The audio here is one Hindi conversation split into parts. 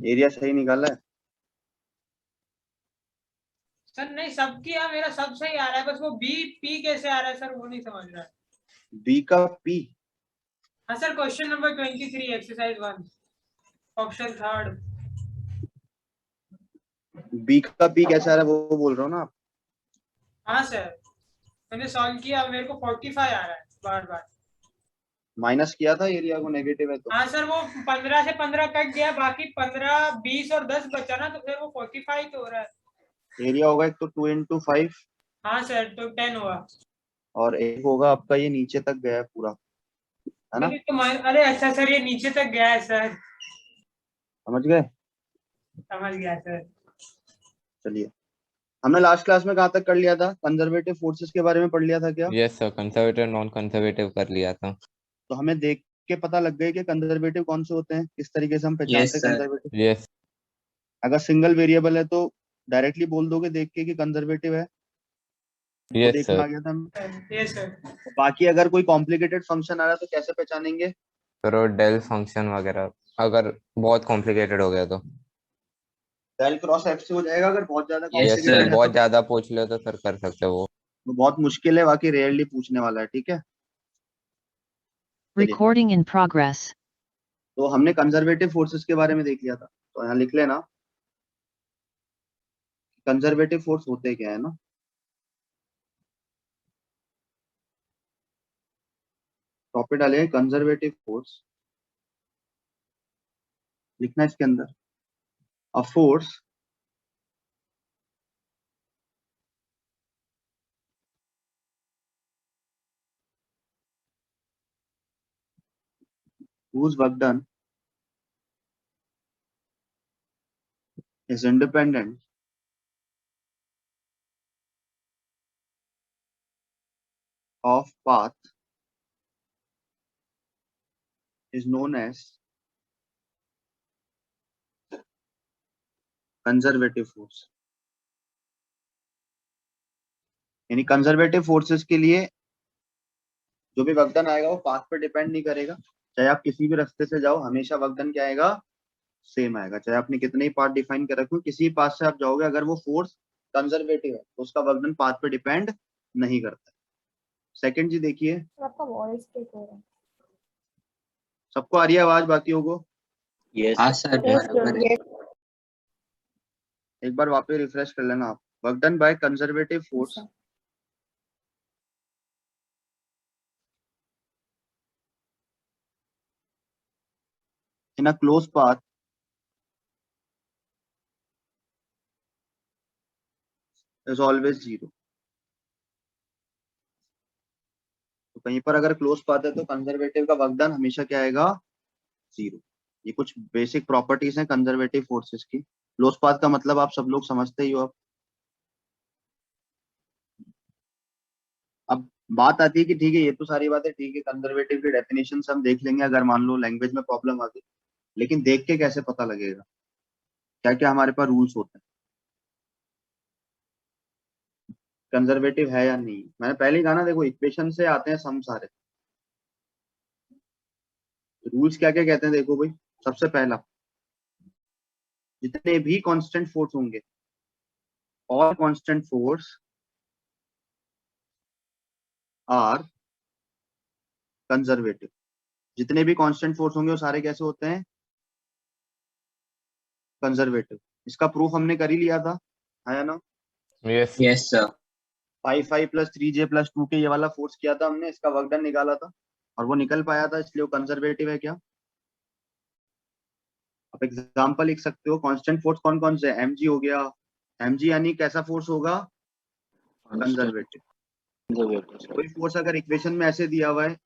एरिया सही निकाला है? सर नहीं, सब किया, मेरा सब सही आ रहा है, बस वो बी पी कैसे आ रहा है सर, वो नहीं समझ रहा है। बी का पी? हाँ sir, question number 23 exercise 1 option third. B का पी कैसा आ रहा है वो बोल रहा हूँ ना आप? हाँ सर, मैंने सॉल्व किया, मेरे को 45 आ रहा है बार बार। माइनस किया था एरिया को, नेगेटिव है तो। हाँ सर, वो 15 से 15 कट गया, बाकी 15, 20 और 10 बचा ना, तो फिर वो 45 तो हो रहा है। एरिया होगा एक तो 2 into 5, हाँ सर, तो 10 हुआ। और एक होगा आपका ये नीचे तक गया है पूरा, है ना? अरे तो अरे अच्छा सर, ये नीचे तक गया है सर। समझ गए? समझ गया सर। चलिए, हमने लास्ट क्लास में कहाँ तक कर लिया था? कंजर्वेटिव फोर्सेस के बारे में पढ़ लिया था क्या? Yes sir, conservative non conservative कर लिया था। तो हमें देख के पता लग गई कि कंजर्वेटिव कौन से होते हैं, किस तरीके से हम यस पहचानते हैं सर। कंजर्वेटिव। यस। अगर सिंगल वेरिएबल है तो डायरेक्टली बोल दोगे देख के कि कंजर्वेटिव है, वो यस देख में सर। आ गया था हमें। ये सर। बाकी अगर कोई कॉम्प्लिकेटेड फंक्शन आ रहा है तो कैसे पहचानेंगे? सर वो डेल फंक्शन वगैरह, अगर बहुत कॉम्प्लिकेटेड हो गया तो। डेल क्रॉस एफ से हो जाएगा, अगर बहुत ज्यादा Yes, yes sir. Sir, complicated है तो। बहुत ज्यादा पूछ ले तो सर कर सकते हो वो। वो बहुत मुश्किल है, बाकी रेयरली पूछने वाला है, ठीक है? चलिए, Recording in progress. तो हमने कंजर्वेटिव फोर्सेस के बारे में देख लिया था, तो यहाँ लिख लेना कंजर्वेटिव फोर्स होते क्या है ना। टॉपिक डाले कंजर्वेटिव फोर्स, लिखना इसके अंदर a force whose work done is independent of path is known as conservative force. यानी कंजर्वेटिव फोर्सेस के लिए जो भी वर्क डन आएगा वो पाथ पे डिपेंड नहीं करेगा। चाहे आप किसी भी रास्ते से जाओ, हमेशा वर्क डन क्या आएगा? सेम आएगा। चाहे आपने कितने ही पाथ डिफाइन कर रखे हो, किसी पाथ से आप जाओगे, अगर वो फोर्स कंजर्वेटिव है तो उसका वर्क डन पाथ पे डिपेंड नहीं करता। सेकंड जी देखिए, आपका वॉइस ब्रेक हो रहा है। सबको आ रही है आवाज बाकियों को? हाँ सर, बराबर है। एक बार वापस रिफ्रेश कर लेना आप। Work done by conservative force अच्छा। in a closed path is always zero। तो कहीं पर अगर क्लोज पाथ है तो कंजर्वेटिव का वर्क डन हमेशा क्या आएगा? जीरो। ये कुछ बेसिक प्रॉपर्टीज हैं कंजर्वेटिव फोर्सेस की। क्लोज पाथ का मतलब आप सब लोग समझते ही हो। अब बात आती है कि ठीक है, ये तो सारी बातें ठीक है, कंजर्वेटिव की डेफिनेशन हम देख लेंगे अगर मान लो लैंग्वेज में प्रॉब्लम आती, लेकिन देख के कैसे पता लगेगा क्या क्या हमारे पास रूल्स होते हैं कंजर्वेटिव है या नहीं? मैंने पहले ही कहा ना, देखो इक्वेशन से आते हैं सम सारे। रूल्स क्या क्या कहते हैं देखो भाई। सबसे पहला, जितने भी कांस्टेंट फोर्स होंगे, all constant force are conservative. जितने भी कांस्टेंट फोर्स होंगे वो सारे कैसे होते हैं? कंजर्वेटिव। इसका प्रूफ हमने कर ही लिया था, है ना? Yes. Yes sir. 5 plus 3j plus 2 के ये वाला फोर्स किया था हमने, इसका वर्क डन निकाला था और वो निकल पाया था, इसलिए वो कंजर्वेटिव है क्या? आप एग्जांपल लिख सकते हो। कांस्टेंट फोर्स कौन कौन से? mg हो गया। mg यानी कैसा फोर्स होगा? कंजर्वेटिव। कोई फोर्स अगर इक्वेशन में ऐसे दिया हुआ है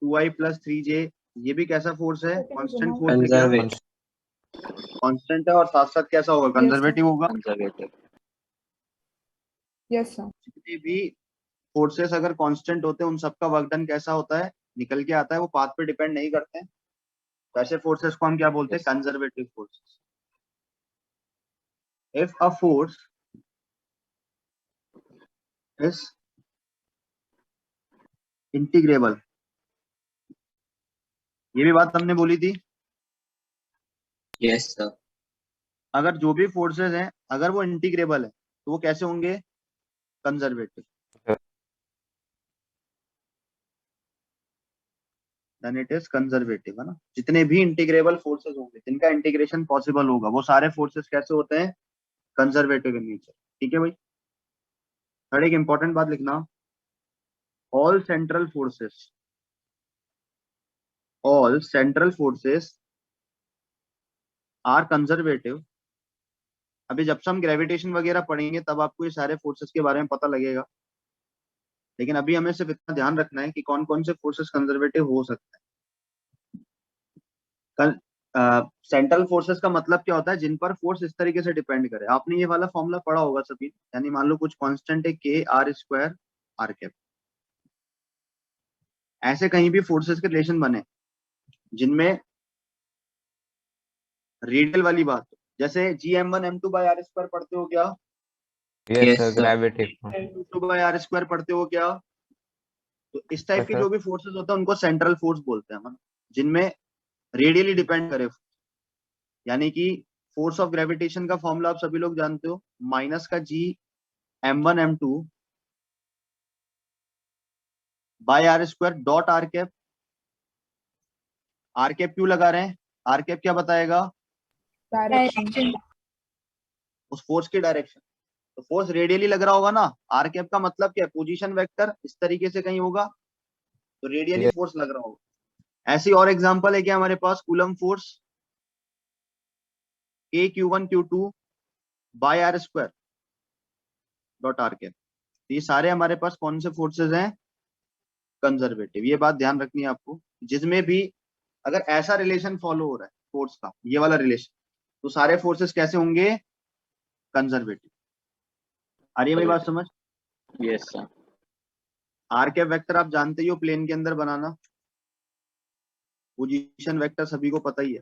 2i प्लस 3j, ये भी कैसा फोर्स है? कांस्टेंट फोर्स है क्या? कंजर्वेटिव। कांस्टेंट है और साथ साथ कैसा होगा? कंजर्वेटिव होगा। कंजर्वेटिव। Yes sir. जितने भी फोर्सेस अगर कांस्टेंट होते हैं उन सबका वर्क डन कैसा होता है? निकल के आता है, वो पाथ पे डिपेंड नहीं करते हैं। वैसे फोर्सेस को हम क्या बोलते हैं? Conservative forces. If a force is integrable, ये भी बात हमने बोली थी। Yes sir. अगर जो भी फोर्सेस हैं अगर वो इंटीग्रेबल है तो वो कैसे होंगे? Conservative. Then it is conservative, है ना। जितने भी इंटीग्रेबल फोर्सेस होंगे जिनका इंटीग्रेशन पॉसिबल होगा वो सारे फोर्सेस कैसे होते हैं? Conservative in nature. ठीक है भाई। थर्ड एक इंपॉर्टेंट बात लिखना, all central forces are conservative. अभी जब से हम ग्रेविटेशन वगैरह पढ़ेंगे तब आपको ये सारे फोर्सेस के बारे में पता लगेगा, लेकिन अभी हमें सिर्फ इतना ध्यान रखना है कि कौन कौन से फोर्सेस कंजर्वेटिव हो सकते हैं। सेंट्रल फोर्सेस का मतलब क्या होता है? जिन पर फोर्स इस तरीके से डिपेंड करे। आपने ये वाला फॉर्मूला पढ़ा होगा सभी, यानी मान लो कुछ कांस्टेंट है के आर स्क्वायर आर कैप, ऐसे कहीं भी फोर्सेस के रिलेशन बने जिनमें रेडियल वाली बात हो, जैसे G M one M two by R square पढ़ते हो क्या? Yes Yes, sir, sir. Gravity. M two by R square पढ़ते हो क्या? तो इस टाइप के सर जो भी फोर्सेस होते हैं उनको सेंट्रल फोर्स बोलते हैं हम, जिनमें रेडियली डिपेंड करे। यानी कि फोर्स ऑफ ग्रेविटेशन का फॉर्मूला आप सभी लोग जानते हो, माइनस का G M one M two by R square dot R cap. R cap क्यों लगा रहे हैं? आर कैप क्या बताएगा? डायरेक्शन। उस फोर्स की डायरेक्शन। तो फोर्स रेडियली लग रहा होगा ना, आर कैप का मतलब क्या है? पोजीशन वेक्टर इस तरीके से कहीं होगा तो रेडियली Yes. फोर्स लग रहा होगा। ऐसी और एग्जांपल है क्या हमारे पास? Coulomb force A Q one Q two by R square dot R cap. तो ये सारे हमारे पास कौन से फोर्सेस हैं? कंजर्वेटिव। ये बात ध्यान रखनी है आपको। जिसमें भी अगर ऐसा रिलेशन फॉलो हो रहा है फोर्स का, ये वाला रिलेशन, तो सारे फोर्सेस कैसे होंगे? कंजर्वेटिव। आ रही है मेरी बात समझ? Yes sir. R cap vector आप जानते ही हो, प्लेन के अंदर बनाना। पोजीशन वेक्टर सभी को पता ही है।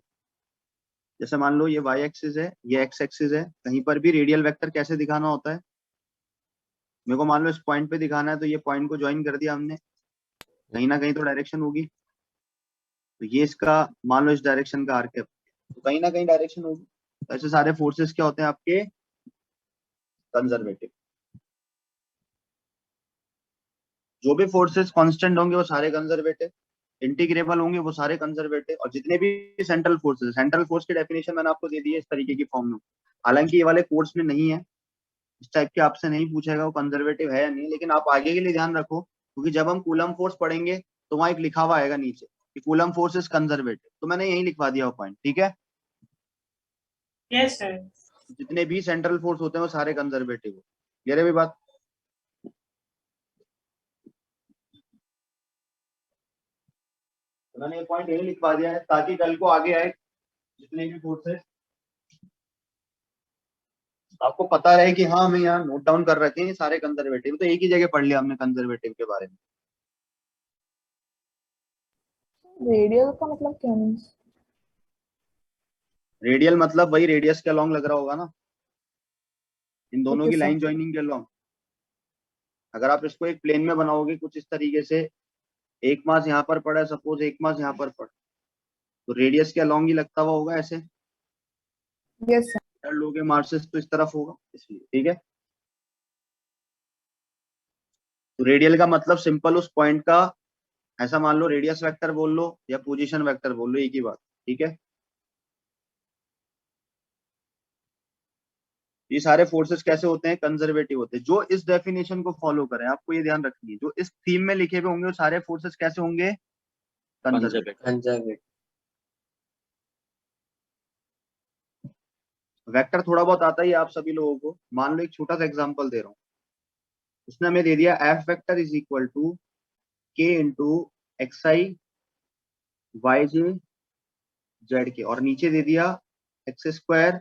जैसे मान लो ये वाई एक्सिस है, ये एक्स एक्सिस है, कहीं पर भी रेडियल वेक्टर कैसे दिखाना होता है? मेरे को मान लो इस पॉइंट पे दिखाना है तो ये पॉइंट को ज्वाइन कर दिया हमने, कहीं ना कहीं तो डायरेक्शन होगी। तो ये इसका मान लो इस डायरेक्शन का आर कैप, तो कहीं ना कहीं डायरेक्शन होगी। तो ऐसे सारे फोर्सेस क्या होते हैं आपके? कंजर्वेटिव। जो भी फोर्सेस कांस्टेंट होंगे वो सारे कंजर्वेटिव, इंटीग्रेबल होंगे वो सारे कंजर्वेटिव। और जितने भी सेंट्रल फोर्सेस, सेंट्रल फोर्स की डेफिनेशन मैंने आपको दे दी है इस तरीके की फॉर्म में। हालांकि ये वाले कोर्स में नहीं है, इस टाइप के आपसे नहीं पूछेगा वो कंजर्वेटिव है या नहीं, लेकिन आप आगे के लिए ध्यान रखो, क्योंकि जब हम कूलम फोर्स पढ़ेंगे तो वहां एक लिखा हुआ आएगा नीचे कि कूलम फोर्स इज कंजर्वेटिव, तो मैंने यही लिखवा दिया वो पॉइंट। ठीक है। Yes sir. जितने भी सेंट्रल फोर्स होते हैं वो सारे कंजर्वेटिव हो। क्लियर है भी बात? तो मैंने ये पॉइंट यही लिखवा दिया है ताकि कल को आगे आए जितने भी फोर्सेस आपको पता रहे कि हाँ हमें यहाँ नोट डाउन कर रखे हैं सारे कंजर्वेटिव। तो एक ही जगह पढ़ लिया हमने कंजर्वेटिव के बारे में। रेडियल का मतलब क्या मीन्स? रेडियल मतलब वही रेडियस के अलॉन्ग लग रहा होगा ना, इन दोनों Okay, की sir. लाइन ज्वाइनिंग के अलॉन्ग। अगर आप इसको एक प्लेन में बनाओगे कुछ इस तरीके से, एक मास यहाँ पर पड़ा है सपोज, एक मास यहाँ पर पड़ा, तो रेडियस के अलॉन्ग ही लगता हुआ होगा ऐसे। Yes, sir. लोगे मार्सेस तो इस तरफ होगा इसलिए। ठीक है। तो रेडियल का मतलब सिंपल उस पॉइंट का, ऐसा मान लो रेडियस वेक्टर बोल लो या पोजीशन वेक्टर बोल लो, एक ही बात। ठीक है। ये सारे फोर्सेस कैसे होते हैं? कंजर्वेटिव होते हैं। जो इस डेफिनेशन को फॉलो करें, आपको ये ध्यान रखनी है, जो इस थीम में लिखे हुए होंगे वो सारे फोर्सेस कैसे होंगे? कंजर्वेटिव। कंजर्वेटिव। वेक्टर थोड़ा बहुत आता ही है आप सभी लोगों को। मान लो एक छोटा सा एग्जांपल दे रहा हूँ, उसने हमें दे दिया F vector is equal to K into X I Y J Z K, और नीचे दे दिया X square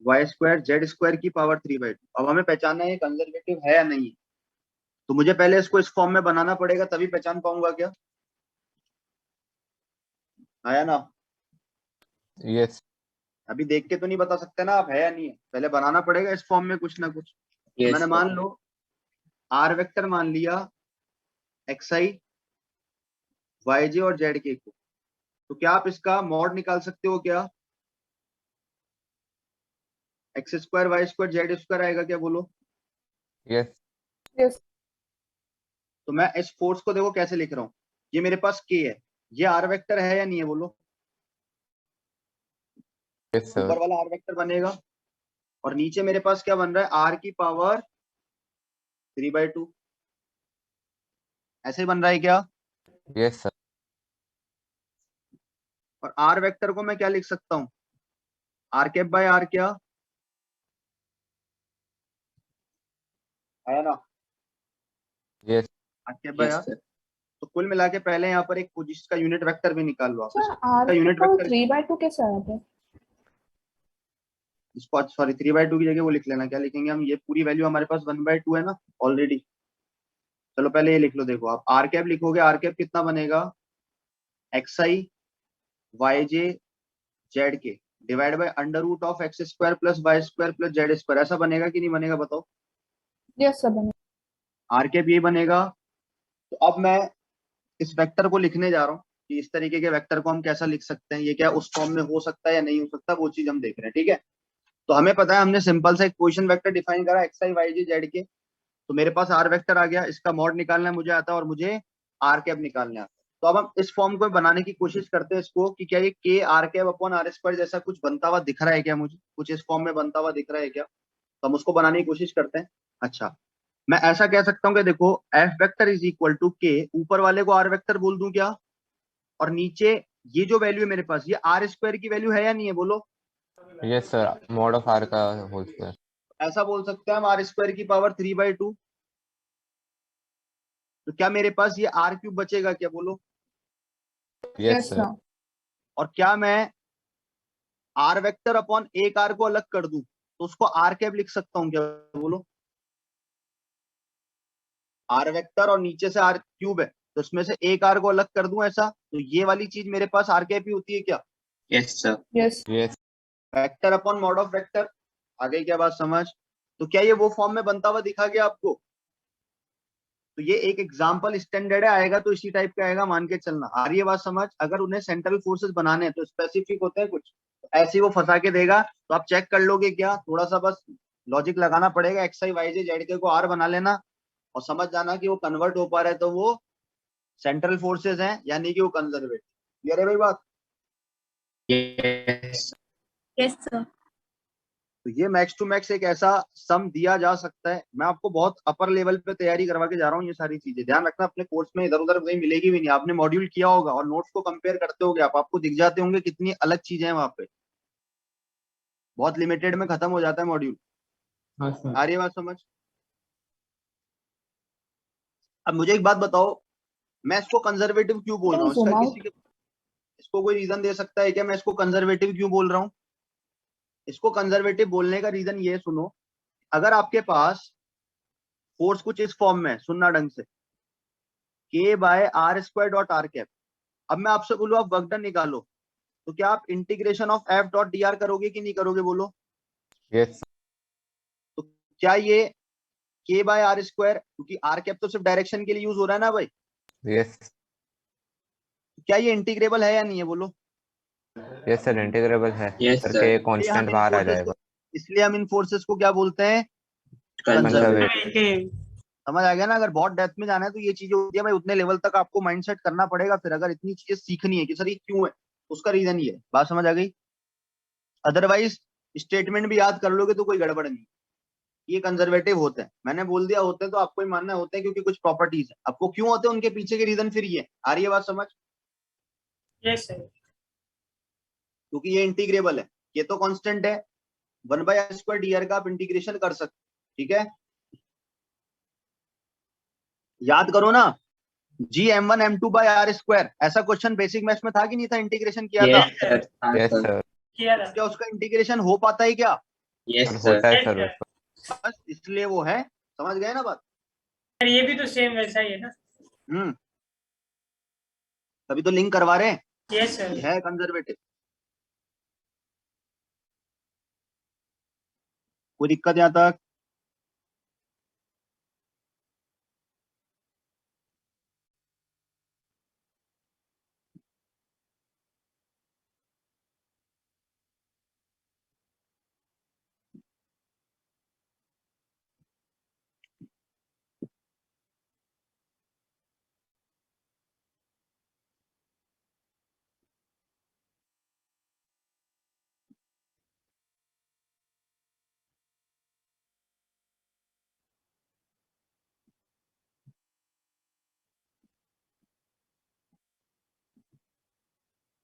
Y square Z square की पावर 3/2। अब हमें पहचानना है कंजर्वेटिव है या नहीं है, तो मुझे पहले इसको इस फॉर्म में बनाना पड़ेगा तभी पहचान पाऊंगा क्या? आया ना? यस। अभी देख के तो नहीं बता सकते ना आप है या नहीं है, पहले बनाना पड़ेगा इस फॉर्म में कुछ ना कुछ। यस मैंने सर। मान लो आर वेक्टर मान लिया एक्स आई वाई जे और जेड के को, तो क्या आप इसका मॉड निकाल सकते हो क्या? X square Y square Z square आएगा क्या बोलो? Yes Yes. तो मैं इस फोर्स को देखो कैसे लिख रहा हूँ, ये मेरे पास के है, ये आर वेक्टर है या नहीं है बोलो? यस सर ऊपर वाला आर वेक्टर बनेगा और नीचे मेरे पास क्या बन रहा है, आर की पावर 3/2, ऐसे ही बन रहा है क्या? यस सर और आर वेक्टर को मैं क्या लिख सकता हूँ, आर कैप बाय आर, क्या आया ना, yes R cap by yes R. Sir तो कुल मिला के पहले यहाँ पर एक पोजीशन का यूनिट वेक्टर भी निकाल लो आप, अच्छा, इसका R की यूनिट पावर वेक्टर 3/2 कैसे आया था? इसको, सॉरी 3/2 की जगह वो लिख लेना, क्या लिखेंगे हम, ये पूरी वैल्यू हमारे पास 1/2 है ना ऑलरेडी। चलो पहले ये लिख लो, देखो आप आर कैप लिखोगे, आर कैप कितना बनेगा, X I Y J Z K divide by under root of X square plus Y square plus Z square, ऐसा बनेगा कि नहीं बनेगा बताओ? Yes, sir. बने. आर कैप ये बनेगा। तो अब मैं इस वेक्टर को लिखने जा रहा हूँ कि इस तरीके के वेक्टर को हम कैसा लिख सकते हैं, ये क्या उस फॉर्म में हो सकता है या नहीं हो सकता, वो चीज हम देख रहे हैं, ठीक है। तो हमें पता है, हमने सिंपल सा एक पोजीशन वेक्टर डिफाइन करा x I Y ji Z के, तो मेरे पास आर वेक्टर आ गया, इसका मॉड निकालना मुझे आता है और मुझे आर कैप निकालने आता है। तो अब हम इस फॉर्म को बनाने की कोशिश करते हैं इसको, कि क्या ये K R cap upon R square जैसा कुछ बनता हुआ दिख रहा है क्या, मुझे कुछ इस फॉर्म में बनता हुआ दिख रहा है क्या, तो हम उसको बनाने की कोशिश करते हैं। अच्छा, मैं ऐसा कह सकता हूँ कि देखो F vector is equal to K, ऊपर वाले को आर वेक्टर बोल दूं क्या, और नीचे ये जो वैल्यू है मेरे पास, ये आर स्क्वायर की वैल्यू है या नहीं है बोलो? Yes sir mod of R का होल स्क्वायर। ऐसा बोल सकते हैं हम, आर स्क्वायर की पावर 3/2। तो क्या मेरे पास ये आर क्यूब बचेगा क्या बोलो? Yes Yes, sir sir. और क्या मैं आर वेक्टर अपॉन एक आर को अलग कर दूं तो उसको आर कैप लिख सकता हूं क्या बोलो? आर वेक्टर और नीचे से आर क्यूब है, तो इसमें से एक आर को अलग कर दूं ऐसा, तो ये वाली चीज मेरे पास आर कैप ही होती है क्या? Yes sir Yes. Yes vector upon mod of vector, आ गई क्या बात समझ? तो क्या ये वो फॉर्म में बनता हुआ दिखा गया आपको? तो ये एक एग्जाम्पल स्टैंडर्ड है, आएगा तो इसी टाइप का आएगा, मान के चलना। आ रही है बात समझ? अगर उन्हें सेंट्रल फोर्सेस बनाने हैं तो स्पेसिफिक होते हैं कुछ, तो ऐसे ही वो फंसा के देगा, तो आप चेक कर लोगे क्या, थोड़ा सा बस लॉजिक लगाना पड़ेगा, x I Y J Z के को आर बना लेना और समझ जाना कि वो कन्वर्ट हो पा रहा है तो वो सेंट्रल फोर्सेस हैं, यानी कि वो कंजर्वेटिव। क्लियर है भाई बात? Yes Yes, sir. तो ये मैक्स टू मैक्स एक ऐसा सम दिया जा सकता है। मैं आपको बहुत अपर लेवल पे तैयारी करवा के जा रहा हूँ, ये सारी चीजें ध्यान रखना, अपने कोर्स में इधर उधर कहीं मिलेगी भी नहीं। आपने मॉड्यूल किया होगा और नोट्स को कंपेयर करते होगे आप, आपको दिख जाते होंगे कितनी अलग चीजें हैं वहां पे, बहुत लिमिटेड में खत्म हो जाता है मॉड्यूल। हाँ सर आ रही है बात समझ? अब मुझे एक बात बताओ, मैं इसको कंजर्वेटिव क्यों बोल रहा Can हूँ, zoom इसका out? किसी के, इसको कोई रीजन दे सकता है क्या, मैं इसको कंजर्वेटिव क्यों बोल रहा हूँ? इसको कंजर्वेटिव बोलने का रीजन ये, सुनो, अगर आपके पास फोर्स कुछ इस फॉर्म में है, सुनना ढंग से, K by R square dot R cap, अब मैं आपसे बोलूँ आप वर्क डन निकालो, तो क्या आप integration of F dot D R करोगे कि नहीं करोगे बोलो? यस तो क्या ये के बाय आर स्क्वायर, क्योंकि आर कैप तो सिर्फ डायरेक्शन के लिए यूज हो रहा है ना भाई, यस क्या ये इंटीग्रेबल है या नहीं है बोलो? यस सर इंटीग्रेबल है यस सर सर के इसलिए हम कांस्टेंट इन बाहर आ फोर्सेस को जाएगा। इसलिए हम इन फोर्सेस को क्या बोलते हैं, कंजर्वेटिव कंजर्वेटिव। समझ आ गया ना? अगर बहुत डेप्थ में जाना है तो ये चीजें होती है भाई, उतने लेवल तक आपको माइंडसेट करना पड़ेगा। फिर अगर इतनी चीजें सीखनी है कि सर ये क्यों है, उसका रीजन ये है, बात समझ आ गई? अदरवाइज स्टेटमेंट भी याद कर लोगे तो कोई गड़बड़ नहीं। ये कंजर्वेटिव होते हैं, मैंने बोल दिया होते हैं तो आपको ही मानना होते हैं, क्योंकि कुछ प्रॉपर्टीज है। आपको क्यों होते हैं उनके पीछे के रीजन फिर ये आ रही है बात समझ? Yes sir. क्योंकि ये इंटीग्रेबल है, ये तो कांस्टेंट है, 1/r² dr का आप इंटीग्रेशन कर सकते, ठीक है। याद करो ना, Gm1m2/r², ऐसा क्वेश्चन बेसिक मैथ्स में था कि नहीं था, इंटीग्रेशन किया था, यस सर हाँ यस सर सर किया था। क्या उसका इंटीग्रेशन हो पाता है क्या? यस सर सर होता है Yes, सर sir. बस इसलिए वो है, समझ गए ना बात? सर ये भी तो सेम वैसा ही है ना। हम्म, तभी तो लिंक करवा रहे हैं, यस सर। है कंजर्वेटिव। कोई दिक्कत यहाँ तक?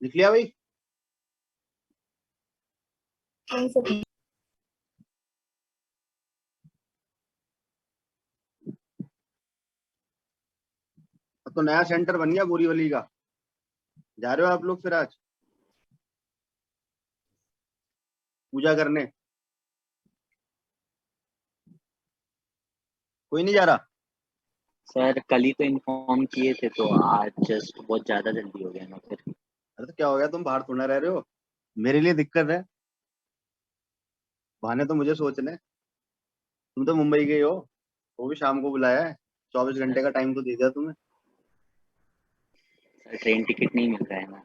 लिख लिया भाई? नहीं सर। अब तो नया सेंटर बन गया बोरीवली का, जा रहे हो आप लोग फिर आज पूजा करने? कोई नहीं जा रहा? सर कल ही तो इन्फॉर्म किए थे, तो आज जस्ट बहुत ज्यादा जल्दी हो गया ना फिर। अरे तो क्या हो गया, तुम बाहर थोड़ा रह रहे हो, मेरे लिए दिक्कत है, बहाने तो मुझे सोचने। तुम तो मुंबई गए हो, वो भी शाम को बुलाया है, 24 घंटे का टाइम तो दे दिया तुम्हें। सर ट्रेन टिकट नहीं मिल रहा है ना।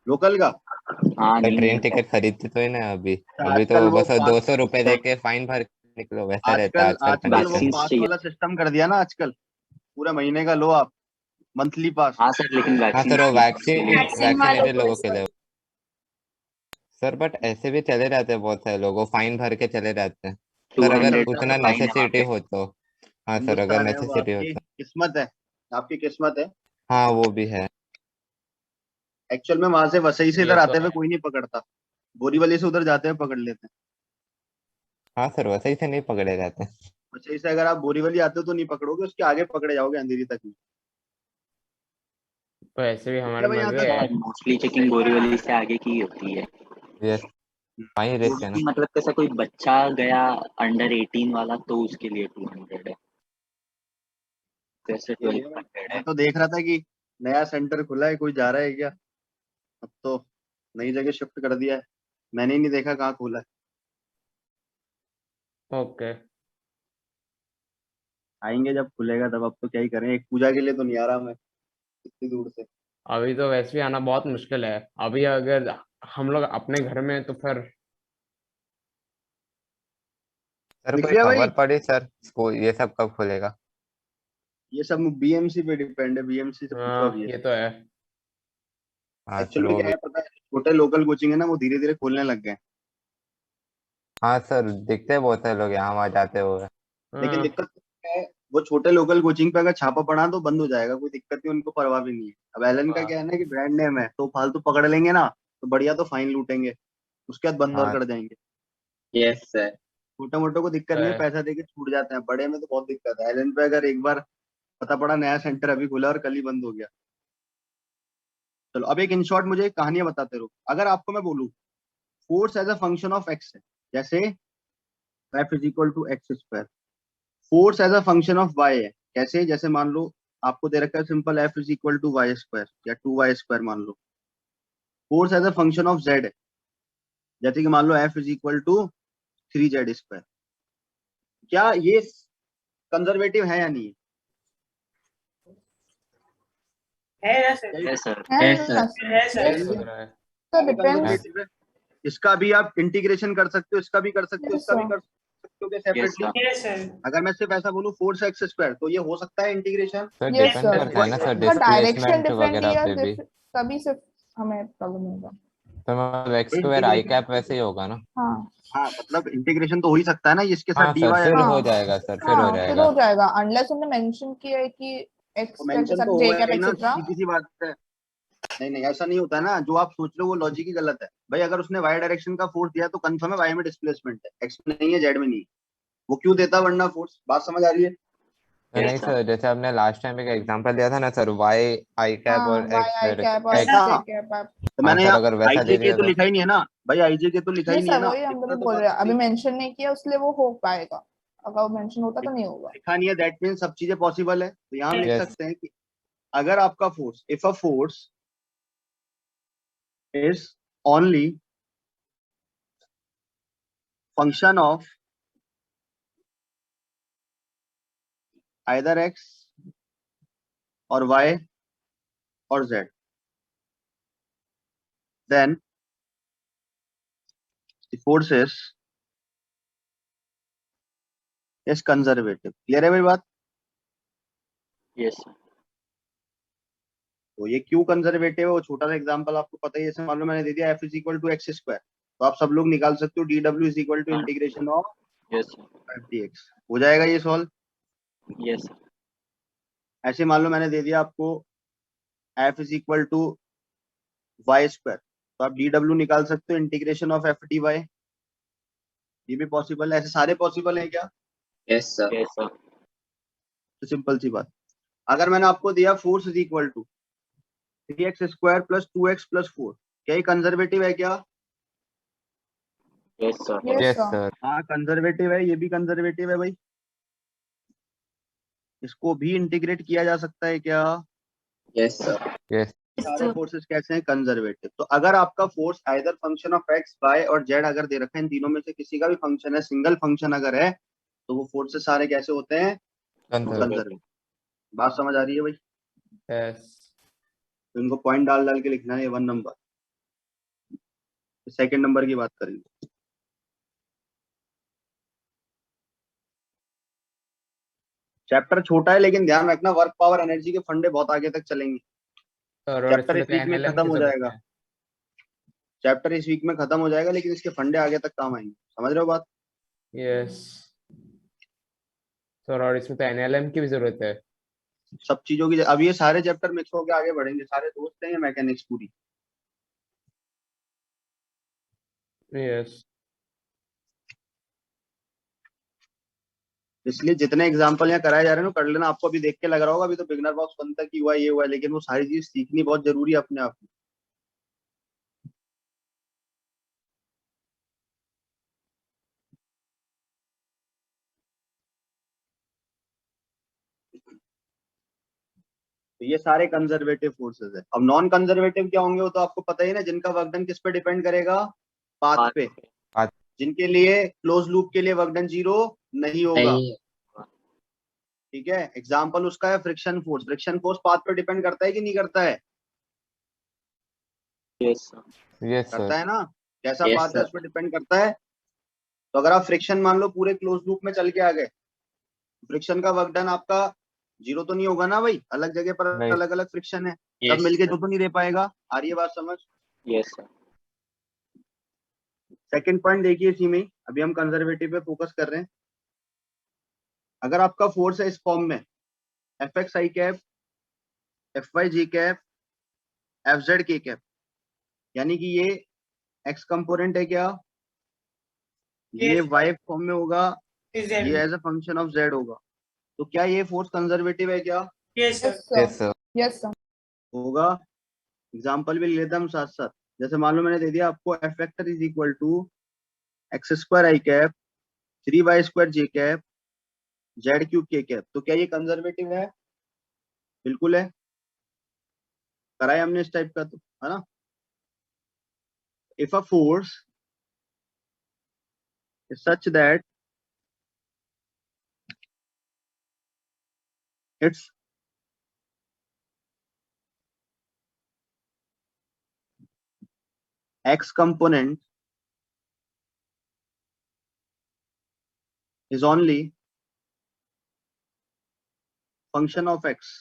लोकल का? हाँ तो नहीं ट्रेन मिल रहा है। टिकट खरीदते तो है ना अभी। अभी तो आजकल वो बस पास, 200 रुपए देके फाइन भर के निकलो, वैसा रहता है आजकल आजकल आजकल वो कंडीशन। वैक्सीन पास चाहिए। वाला सिस्टम कर दिया ना आजकल, पूरा महीने का लो आप, मंथली पास। हाँ सर, लेकिन हाँ वैक्सीन सर, वो चाहिए उसके लिए। वैक्सीन वालों वैक्सीनेटेड को लोगों इस के लिए। वजह। सर बट ऐसे भी चले जाते हैं बहुत सारे लोग, वो फाइन भर के चले जाते हैं। टू सर अगर हंड्रेड का चलता उतना है, फाइन है वहाँ नेसेसिटी पे। हो तो। हाँ सर, अगर हिंदुस्तान है वो, नेसेसिटी हो आपकी तो। किस्मत है, आपकी किस्मत है। हाँ वो भी है। एक्चुअल में वहां से वसई से ये इधर तो आते हुए है। कोई नहीं पकड़ता, बोरीवली से उधर जाते हुए पकड़ लेते हैं। हाँ सर, वैसे ही से नहीं पकड़े जाते। वसई से अगर आप बोरीवली आते हो तो नहीं पकड़ोगे, उसके आगे पकड़े जाओगे अंधेरी तक में। तो ऐसे भी हमारे क्या भाई में यहाँ भी तक? है। मोस्टली चेकिंग बोरीवली से आगे की ही होती है। यस, वही वो रिस्क है ना। भी मतलब कैसा कोई बच्चा गया अंडर 18 वाला, तो उसके लिए 200 है। वैसे ये 1200 मैं है। तो देख रहा था कि नया सेंटर खुला है, कोई जा रहा है क्या? अब तो नई जगह शिफ्ट कर दिया है, मैंने ही नहीं देखा कहाँ खोला है। ओके। आएंगे जब खुलेगा तब, अब तो क्या ही करें, एक पूजा के लिए तो नहीं आ रहा मैं इतनी दूर से। अभी तो वैसे भी आना बहुत मुश्किल है। अभी अगर हम लोग अपने घर में हैं, तो फिर सर लिख कोई लिया भाई? खबर पड़ी सर, स्कूल ये सब कब खुलेगा? ये सब बीएमसी पे डिपेंड है, बीएमसी से पूछो अभी ये ये सब। तो है। हाँ एक्चुअल सर में वो क्या भी। है पता है, छोटे लोकल कोचिंग है ना, वो धीरे धीरे खोलने लग गए हैं। हाँ सर, दिखते हैं बहुत सारे लोग यहाँ वहाँ जाते हुए। लेकिन हाँ। दिक्कत क्या है, वो छोटे लोकल कोचिंग पे अगर छापा पड़ा तो बंद हो जाएगा, कोई दिक्कत नहीं, उनको परवाह भी नहीं है। अब एलन का हाँ। क्या है ना कि ब्रांड नेम है, तो फालतू पकड़ लेंगे ना तो बढ़िया, तो फाइन लूटेंगे, उसके बाद बंद और हाँ कर जाएंगे। Yes sir. छोटे मोटे को दिक्कत तो नहीं है, है। पैसा देके छूट जाते हैं, बड़े में तो बहुत दिक्कत है। एलन पे अगर एक बार पता पड़ा नया सेंटर अभी खुला और कल ही बंद हो गया। चलो अब एक इन शॉर्ट मुझे एक कहानियां बताते रहो। अगर आपको मैं बोलूं force as a function of X है, जैसे F is equal to x square, force as a function of Y है, कैसे? जैसे मान लो आपको दे रखा है simple F is equal to Y square या 2y स्क्वायर मान लो। Force as a function of Z है, जैसे कि मान लो F is equal to 3z square. क्या ये कंजर्वेटिव है या नहीं है ना सर। है? Yes sir. है यस ना सर। सर। है सर, यस ये ये लग रहा है। तो ये डिपेंड्स। कंजर्वेटिव है। इसका भी आप इंटीग्रेशन कर सकते हो, इसका भी कर सकते हो, यस इसका भी सर। कर सकते हो यस सेपरेटली। सर। है सर। अगर मैं सिर्फ ऐसा बोलूँ फोर्स एक्स स्क्वायर, तो ये हो सकता है integration. Sir, yes depend sir, करता है बिकॉज ना सर, उसका डायरेक्शन डिस्प्लेसमेंट डिफरेंट वगैरह या पे भी। तभी सिर्फ हमें प्रॉब्लम होगा। तो मतलब एक्स स्क्वायर आई इंटीग्रेशन, कैप वैसे ही होगा ना? हाँ। हाँ मतलब इंटीग्रेशन तो हो ही सकता है ना, इसके साथ हाँ डी सर, वाई फिर अगर हो हाँ। जाएगा सर, फिर हो हाँ फिर जाएगा। हो जाएगा, अनलेस उन्होंने मेंशन किया है कि एक्स कैप के मेंशन साथ तो जे होगा कैप ही ना, एक्सेट्रा। सीधी सी बात है। नहीं नहीं ऐसा नहीं होता है ना, जो आप सोच रहे हो वो लॉजिक ही गलत है भाई। अगर उसने वाई डायरेक्शन का फोर्स दिया तो कंफर्म है वाई में डिस्प्लेसमेंट है, एक्स में नहीं है, जेड में नहीं है। वो क्यों देता वरना फोर्स, बात समझ आ रही है? तो यस नहीं सर। सर, जैसे आपने लास्ट टाइम एक एग्जांपल दिया था ना सर, वाई आई कैप हाँ, और वाई एक्स आई कैप और एक्स। एक्स जे ऐसा कैप आप। तो हाँ मैंने सर, यहाँ अगर वैसा आईजे दे के दिया तो तो। लिखा ही नहीं है ना भाई, आईजे के तो लिखा ये ही नहीं है सर ना, वही हम भी दिक्कत तो बोल बात रहे हैं, अभी होगी। मेंशन नहीं किया इसलिए वो हो पाएगा। अगर वो मेंशन होता तो नहीं होगा। लिखा नहीं है दैट मीन सब चीजें पॉसिबल है, तो यहाँ हम लिख यस। सकते हैं कि अगर आपका force, if a force is only function of either X और वाई और Z, then the force is conservative. Clear है मेरी बात? Yes sir. तो ये क्यों कंजर्वेटिव है, वो छोटा सा एग्जांपल आपको पता ही है। जैसे मान लो मैंने दे दिया F is equal to x square, तो आप सब लोग निकाल सकते हो D W is equal to integration of yes sir. F D X, हो जाएगा ये सॉल्व। Yes sir. ऐसे मान लो मैंने दे दिया आपको F is equal to Y square, तो आप DW निकाल सकते हो integration of F D Y, ये भी पॉसिबल है। ऐसे सारे पॉसिबल है क्या? Yes sir. तो सिंपल सी बात, अगर मैंने आपको दिया force is equal to 3x² plus 2x plus 4, क्या ये कंजर्वेटिव है क्या? Yes sir. Yes yes sir. Sir. हाँ कंजर्वेटिव है, ये भी कंजर्वेटिव है भाई। इसको भी इंटीग्रेट किया जा सकता है क्या? Yes sir. यस सारे फोर्सेस कैसे हैं? कंजर्वेटिव। तो अगर आपका force either function of x y और जेड अगर दे रखा है, इन तीनों में से किसी का भी फंक्शन है, सिंगल फंक्शन अगर है, तो वो फोर्सेस सारे कैसे होते हैं? कंजर्वेटिव। बात समझ आ रही है भाई? यस तो इनको पॉइंट डाल डाल के लिखना है, ये 1 नंबर। सेकंड नंबर की बात करेंगे। चैप्टर छोटा है लेकिन ध्यान रखना, वर्क पावर एनर्जी के फंडे बहुत आगे तक चलेंगे। सर, और चैप्टर इसमें इस तो वीक में एनएलएम खत्म की हो जरूरत जाएगा। है। चैप्टर इस वीक में खत्म हो जाएगा, लेकिन इसके फंडे आगे तक काम आएंगे। समझ रहे हो बात? यस सर, और इसमें तो एनएलएम की भी जरूरत है। सब चीजों की। अब ये सारे चैप्टर मिक्स होकर आगे बढ़ेंगे, सारे दोस्त हैं मैकेनिक्स पूरी। यस इसलिए जितने एग्जाम्पल यहाँ कराए जा रहे हैं ना, कर लेना। आपको अभी देख के लग रहा होगा अभी तो बिगनर बॉक्स बनता की हुआ, ये हुआ है, लेकिन वो सारी चीज सीखनी बहुत जरूरी है अपने आप में। तो ये सारे कंजर्वेटिव फोर्सेस है। अब नॉन कंजर्वेटिव क्या होंगे वो तो आपको पता ही ना, जिनका वर्क डन किस पे डिपेंड करेगा? पाथ पे। पाथ। जिनके लिए क्लोज लूप के लिए वर्क डन 0 नहीं होगा। नहीं। ठीक है, एग्जाम्पल उसका है friction force. Friction force path पे डिपेंड करता है कि नहीं करता है? Yes sir. यस करता सर। है ना। कैसा Yes, पाथ है sir. उस पर डिपेंड करता है। तो अगर आप फ्रिक्शन मान लो पूरे क्लोज लूप में चल के आ गए, फ्रिक्शन का वर्क डन आपका 0 तो नहीं होगा ना भाई, अलग जगह पर नहीं। अलग अलग फ्रिक्शन है, सब Yes, मिलके sir. जो तो नहीं दे पाएगा। आ रही है बात समझ? Yes, sir. सेकंड पॉइंट देखिए इसी में ही, अभी हम कंजर्वेटिव पे फोकस कर रहे हैं। अगर आपका फोर्स है इस फॉर्म में, एफ एक्स आई कैप, एफ वाई जी कैप, एफ जेड के कैप, यानी कि ये एक्स कंपोनेंट है क्या? ये Yes, वाई फॉर्म में होगा, is ये there? As a function of z होगा। तो क्या ये फोर्स कंजर्वेटिव है क्या? Yes, sir. Yes yes sir. Sir. Yes sir. होगा। एग्जाम्पल भी ले लेते हैं हम साथ साथ। जैसे मान लो मैंने दे दिया आपको f vector is equal to x square i cap 3y square j cap z cube k cap. तो क्या ये कंजर्वेटिव है? बिल्कुल है, कराया हमने इस टाइप का, तो है ना। If a force is such that its x component is only function of x,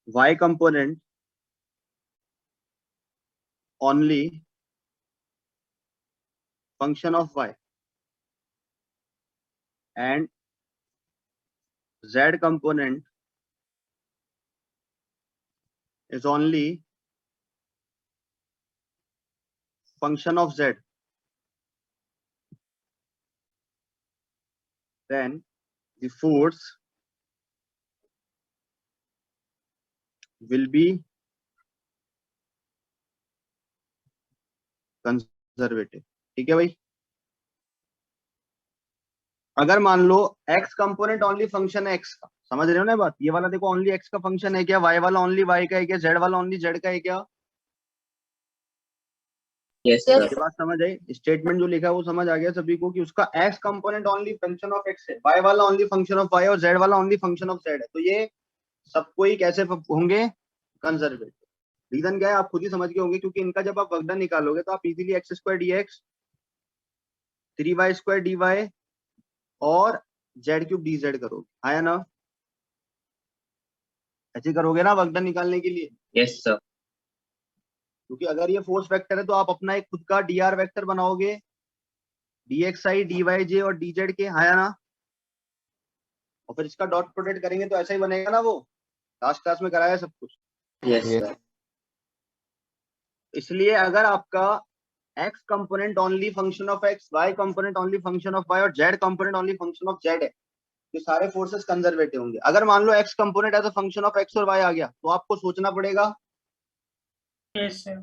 y component only function of y, and z component is only function of z, then the force will be conservative. ठीक है भाई। अगर मान लो x कंपोनेंट ओनली फंक्शन है x का, समझ रहे हो ना बात? ये वाला देखो ओनली x का फंक्शन है क्या? y वाला ओनली y का है क्या? z वाला ओनली z का है क्या? Yes, Yes, sir. ये बात समझ आई? स्टेटमेंट जो लिखा है वो समझ आ गया सभी को कि उसका x component only function of x है, y वाला ओनली फंक्शन ऑफ y और z वाला ओनली फंक्शन ऑफ z है। तो ये सबको ही कैसे होंगे? कंजर्वेटिव। रीजन क्या है आप खुद ही समझ गए होंगे, क्योंकि इनका जब आप वर्क डन निकालोगे तो आप easily x square d x 3y square d y और जेड क्यूब डी जेड करोगे, आया ना? ऐसे करोगे ना वर्क डन निकालने के लिए। Yes, sir. क्योंकि अगर ये फोर्स वेक्टर है तो आप अपना एक खुद का डी आर वेक्टर बनाओगे, D X I D Y J और डी जेड के, आया ना? और फिर इसका डॉट प्रोडक्ट करेंगे तो ऐसा ही बनेगा ना, वो लास्ट क्लास में कराया सब कुछ। Yes Yes. सर। इसलिए अगर आपका x component only function of x, y component only function of y और z component only function of z है, ये सारे फोर्सेस कंजर्वेटिव होंगे। अगर मान लो x component as a function of x और y आ गया तो आपको सोचना पड़ेगा। Yes sir.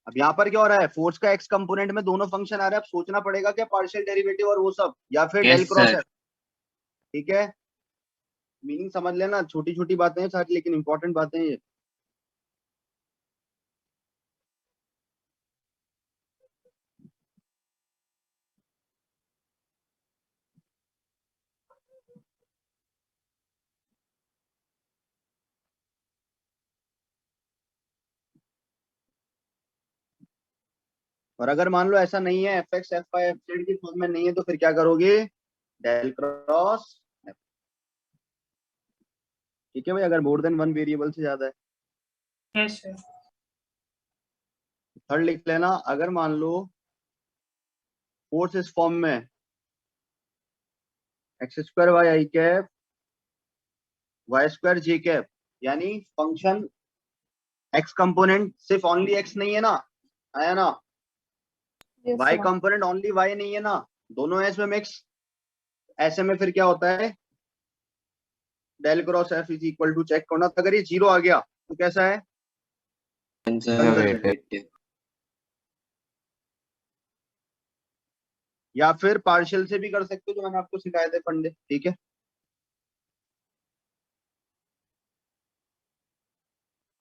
अब यहाँ पर क्या हो रहा है, फोर्स का x कंपोनेंट में दोनों फंक्शन आ रहे हैं, अब सोचना पड़ेगा क्या पार्शियल डेरिवेटिव और वो सब, या फिर डेल क्रॉस f। ठीक है, मीनिंग समझ लेना, छोटी छोटी बातें हैं सारी लेकिन इंपॉर्टेंट बातें हैं ये। और अगर मान लो ऐसा नहीं है, f x f y f z की फॉर्म में नहीं है, तो फिर क्या करोगे, डेल क्रॉस f। ठीक है भाई, अगर मोर देन वन वेरिएबल से ज्यादा है। Yes sir. थर्ड लिख लेना, अगर मान लो फोर्स इस फॉर्म में x square y i cap y square j cap, यानी फंक्शन एक्स कंपोनेंट सिर्फ ओनली एक्स नहीं है ना, आया ना, Yes, y sir. Component only y नहीं है ना, दोनों है इसमें मिक्स। ऐसे में फिर क्या होता है, del cross f is equal to, check करना, अगर ये जीरो आ गया तो कैसा है, Conservative. या फिर पार्शियल से भी कर सकते हो, जो मैंने आपको सिखाए थे फंडे। ठीक है,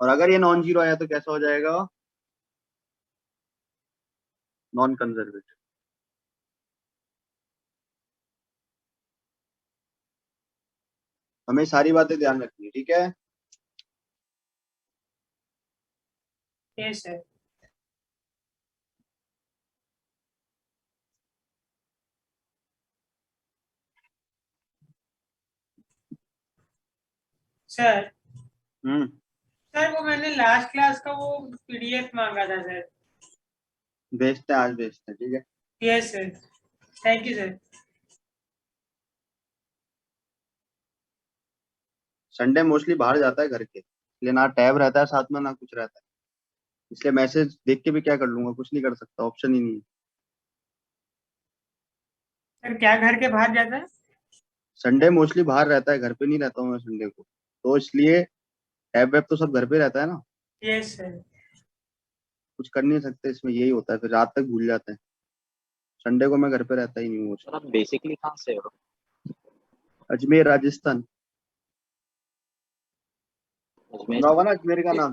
और अगर ये नॉन जीरो आया तो कैसा हो जाएगा, नॉन कंजर्वेटिव। हमें सारी बातें ध्यान रखनी है। ठीक है, यस सर। सर सर वो मैंने लास्ट क्लास का वो पीडीएफ मांगा था सर। भेजते हैं, आज भेजते हैं। ठीक है, yes sir, thank you sir. Sunday mostly बाहर जाता है घर के, इसलिए ना टैब रहता है साथ में ना कुछ रहता है, इसलिए मैसेज देख के भी क्या कर लूंगा, कुछ नहीं कर सकता, ऑप्शन ही नहीं है। सर क्या घर के बाहर जाता है? संडे मोस्टली बाहर रहता है, घर पे नहीं रहता हूँ मैं संडे को, तो इसलिए टैब वैब तो सब घर पे रहता है ना, यस सर। कुछ कर नहीं सकते इसमें, यही होता है, फिर रात तक भूल जाते हैं। संडे को मैं घर पे रहता ही नहीं हूँ। सर आप बेसिकली कहाँ से हो? अजमेर राजस्थान, अजमेर? सुना होगा ना अजमेर का नाम।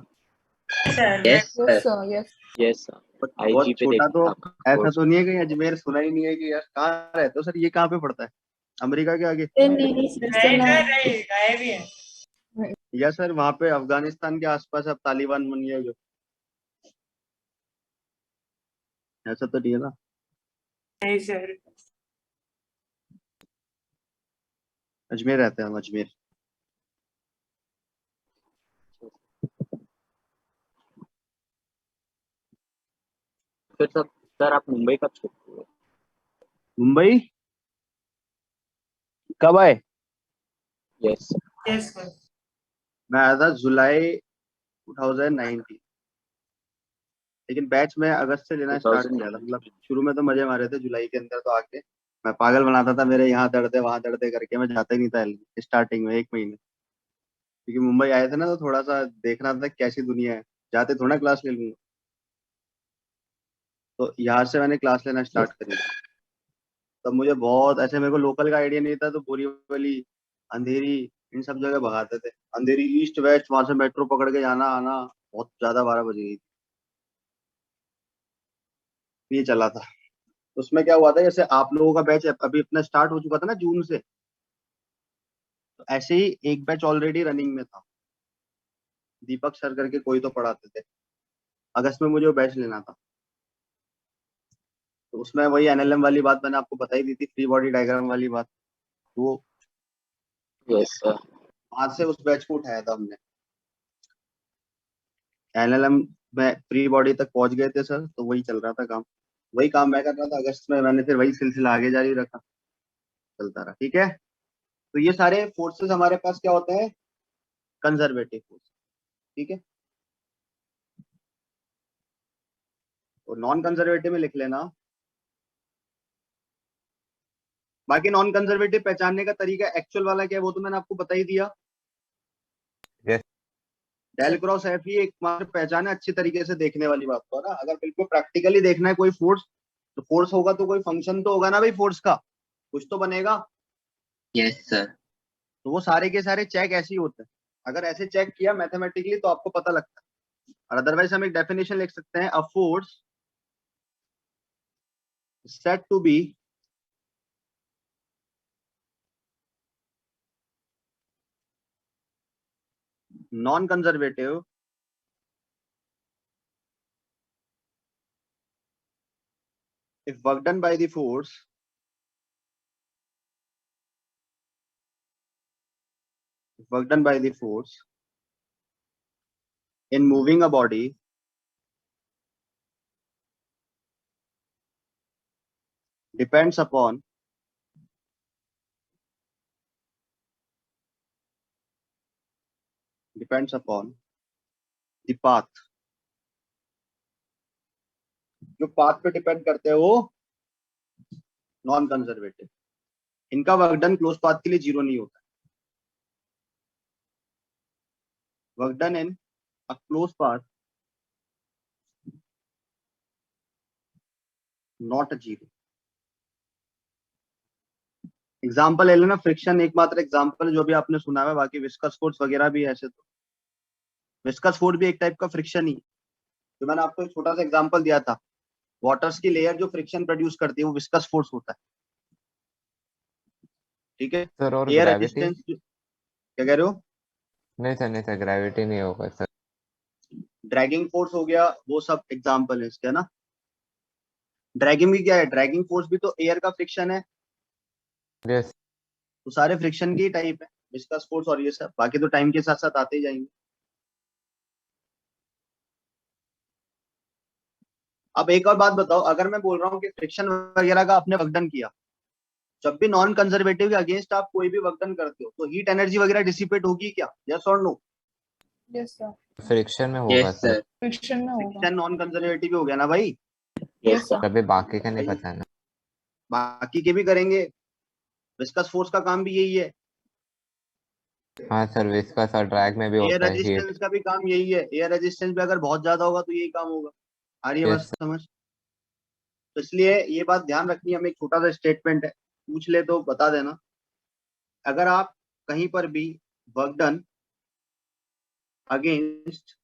Sir yes Yes, sir. Yes. Yes sir, बहुत आईजी पे छोटा, देखा तो था आपका ऐसा post। तो नहीं है कि अजमेर सुना ही नहीं है कि यार कहाँ रहते हो सर, ये कहाँ पे पड़ता है, अमेरिका के आगे। नहीं सर, नहीं सुना सर, नहीं आए भी हैं। या सर वहां पे अफगानिस्तान के आसपास अब तालिबान बन गया जो, ऐसा तो नहीं है ना। नहीं सर। अजमेर रहते हैं हम, अजमेर। फिर सर आप मुंबई कब शिफ्ट हुए? मुंबई कब आए, यस यस सर। मैं आया था जुलाई 2019, लेकिन बैच में अगस्त से लेना स्टार्ट किया था। मतलब शुरू में तो मजे मारे थे, जुलाई के अंदर तो आके मैं पागल बनाता था, मेरे यहाँ दर्द है वहां दर्द है करके, मैं जाता ही नहीं था स्टार्टिंग में 1 महीने, क्योंकि मुंबई आए थे ना, तो थोड़ा सा देखना था कैसी दुनिया है, जाते थोड़ा क्लास ले लूंगा, तो यहाँ से मैंने क्लास लेना स्टार्ट करी। तब मुझे बहुत ऐसे, मेरे को लोकल का आइडिया नहीं था, तो बोरीवली, अंधेरी, इन सब जगह भगाते थे, अंधेरी ईस्ट वेस्ट, वहां से मेट्रो पकड़ के जाना आना, बहुत ज्यादा 12 बज गई थी। ये चला था, उसमें क्या हुआ था, जैसे आप लोगों का बैच अभी अपना स्टार्ट हो चुका था ना जून से, तो ऐसे ही एक बैच ऑलरेडी रनिंग में था, दीपक सर करके कोई तो पढ़ाते थे, अगस्त में मुझे वो बैच लेना था, तो उसमें वही एनएलएम वाली बात मैंने आपको बताई दी थी, फ्री बॉडी डायग्राम वाली बात, वो यस सर। वहां से उस बैच को उठाया था हमने। एनएलएम में फ्री बॉडी तक पहुंच गए थे सर, तो वही चल रहा था काम, वही काम मैं कर रहा था अगस्त में, मैंने फिर वही सिलसिला आगे जारी रखा, चलता रहा। ठीक है, तो ये सारे फोर्सेस हमारे पास क्या होते हैं, कंजर्वेटिव फोर्स। ठीक है, और नॉन कंजर्वेटिव में लिख लेना। बाकी नॉन कंजर्वेटिव पहचानने का तरीका एक्चुअल वाला क्या है वो तो मैंने आपको बता ही दिया। Yes. डेल क्रॉस एफ ही एकमात्र पहचान है अच्छी तरीके से देखने वाली बात को ना। अगर बिल्कुल प्रैक्टिकली देखना है कोई फोर्स, तो फोर्स होगा तो कोई फंक्शन तो होगा ना भाई, फोर्स का कुछ तो बनेगा। Yes sir. तो वो सारे के सारे चेक ऐसे ही होते हैं। अगर ऐसे चेक किया मैथमेटिकली तो आपको पता लगता है। और अदरवाइज हम एक डेफिनेशन लिख सकते हैं, a force said to be non-conservative if work done by the force in moving a body depends upon the path। जो पाथ पे डिपेंड करते हैं वो नॉन कंजर्वेटिव। इनका वर्क डन क्लोज पाथ के लिए जीरो नहीं होता। Work done in a close path not a zero. Example ले लेना, फ्रिक्शन एकमात्र एग्जाम्पल जो भी आपने सुना है, बाकी विस्कस फोर्स वगैरह भी ऐसे। तो विस्कस फोर्स भी एक टाइप का फ्रिक्शन ही, जो मैंने आपको एक छोटा सा एग्जांपल दिया था, वाटर्स की लेयर जो फ्रिक्शन प्रोड्यूस करती है वो विस्कस फोर्स होता है। ठीक है, सर और एयर ग्रेविटी? रेजिस्टेंस क्या कह रहे हो? नहीं सर ग्रेविटी नहीं होगा सर। ड्रैगिंग फोर्स हो गया, वो सब एग्जांपल है इसके ना। ड्रैगिंग भी क्या है? ड्रैगिंग फोर्स भी तो एयर का फ्रिक्शन है। यस। तो सारे फ्रिक्शन की टाइप है, विस्कस फोर्स और ये सब, बाकी तो टाइम के साथ साथ आते ही जाएंगे। अब एक और बात बताओ, अगर मैं बोल रहा हूँ कि फ्रिक्शन वगैरह का आपने वर्कडन किया, जब भी नॉन कंजर्वेटिव के अगेंस्ट आप कोई भी वर्कडन करते हो तो हीट एनर्जी वगैरह डिसिपेट होगी क्या? यस और नो? यस सर, फ्रिक्शन में होगा यस सर। सर। फ्रिक्शन में होगा। फ्रिक्शन नॉन कंजर्वेटिव हो गया ना भाई। Yes sir. कभी बाकी का नहीं भाई, पता ना। बाकी के भी करेंगे, विस्कस फोर्स का काम भी यही है, हाँ सर, विस्कस और ड्रैग में भी एयर होता है हीट। रेजिस्टेंस का भी काम यही है। एयर रेजिस्टेंस भी अगर बहुत ज्यादा होगा तो यही काम होगा। आ रही है बात यस समझ? तो इसलिए ये बात ध्यान रखनी है। हमें एक छोटा सा स्टेटमेंट है, पूछ ले तो बता देना। अगर आप कहीं पर भी work done against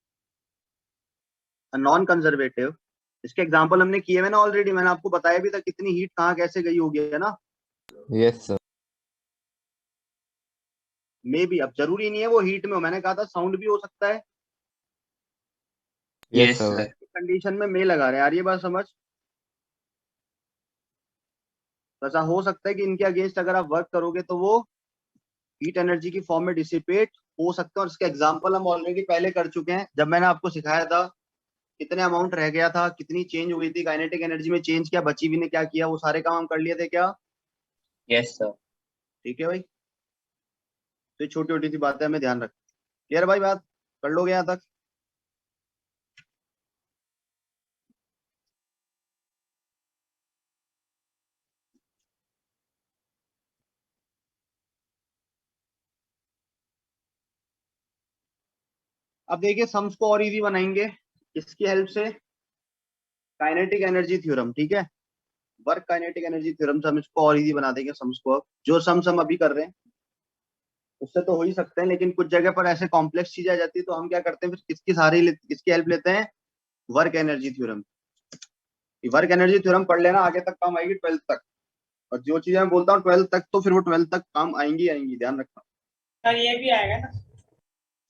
non conservative, इसके एग्जांपल हमने किए हुए ना ऑलरेडी, मैंने आपको बताया भी था कितनी हीट कहाँ कैसे गई होगी, है ना। Yes sir. मे भी, अब जरूरी नहीं है वो हीट में हो, मैंने कहा था साउंड भी हो सकता है। Yes yes sir. Sir. Condition में मे लगा रहे हैं, आ रही है बात समझ? तो ऐसा हो सकता है कि इनके अगेंस्ट अगर आप वर्क करोगे तो वो हीट एनर्जी की फॉर्म में डिसिपेट हो सकता है। और इसके एग्जांपल हम ऑलरेडी पहले कर चुके हैं, जब मैंने आपको सिखाया था कितने अमाउंट रह गया था, कितनी चेंज हुई थी, काइनेटिक एनर्जी में चेंज क्या, बची हुई ने क्या किया, वो सारे काम हम कर लिए थे क्या? Yes sir. ठीक है भाई, तो छोटी छोटी सी बातें हमें ध्यान रख। क्लियर भाई बात? कर लोगे यहाँ तक? अब देखिए सम्स को और इजी बनाएंगे किसकी हेल्प से? Kinetic energy theorem. ठीक है, वर्क काइनेटिक एनर्जी थ्योरम से हम इसको और इजी बना देंगे सम्स को। अब जो सम्स हम अभी कर रहे हैं उससे तो हो ही सकते हैं, लेकिन कुछ जगह पर ऐसे कॉम्प्लेक्स चीजें आ जाती है तो हम क्या करते हैं फिर किसकी हेल्प लेते हैं? Work energy theorem. Work energy theorem पढ़ लेना, आगे तक काम आएगी 12th तक। और जो चीजें मैं बोलता हूँ 12th तक, तो फिर वो 12th तक काम आएंगी आएंगी, ध्यान रखना। सर ये भी आएगा ना?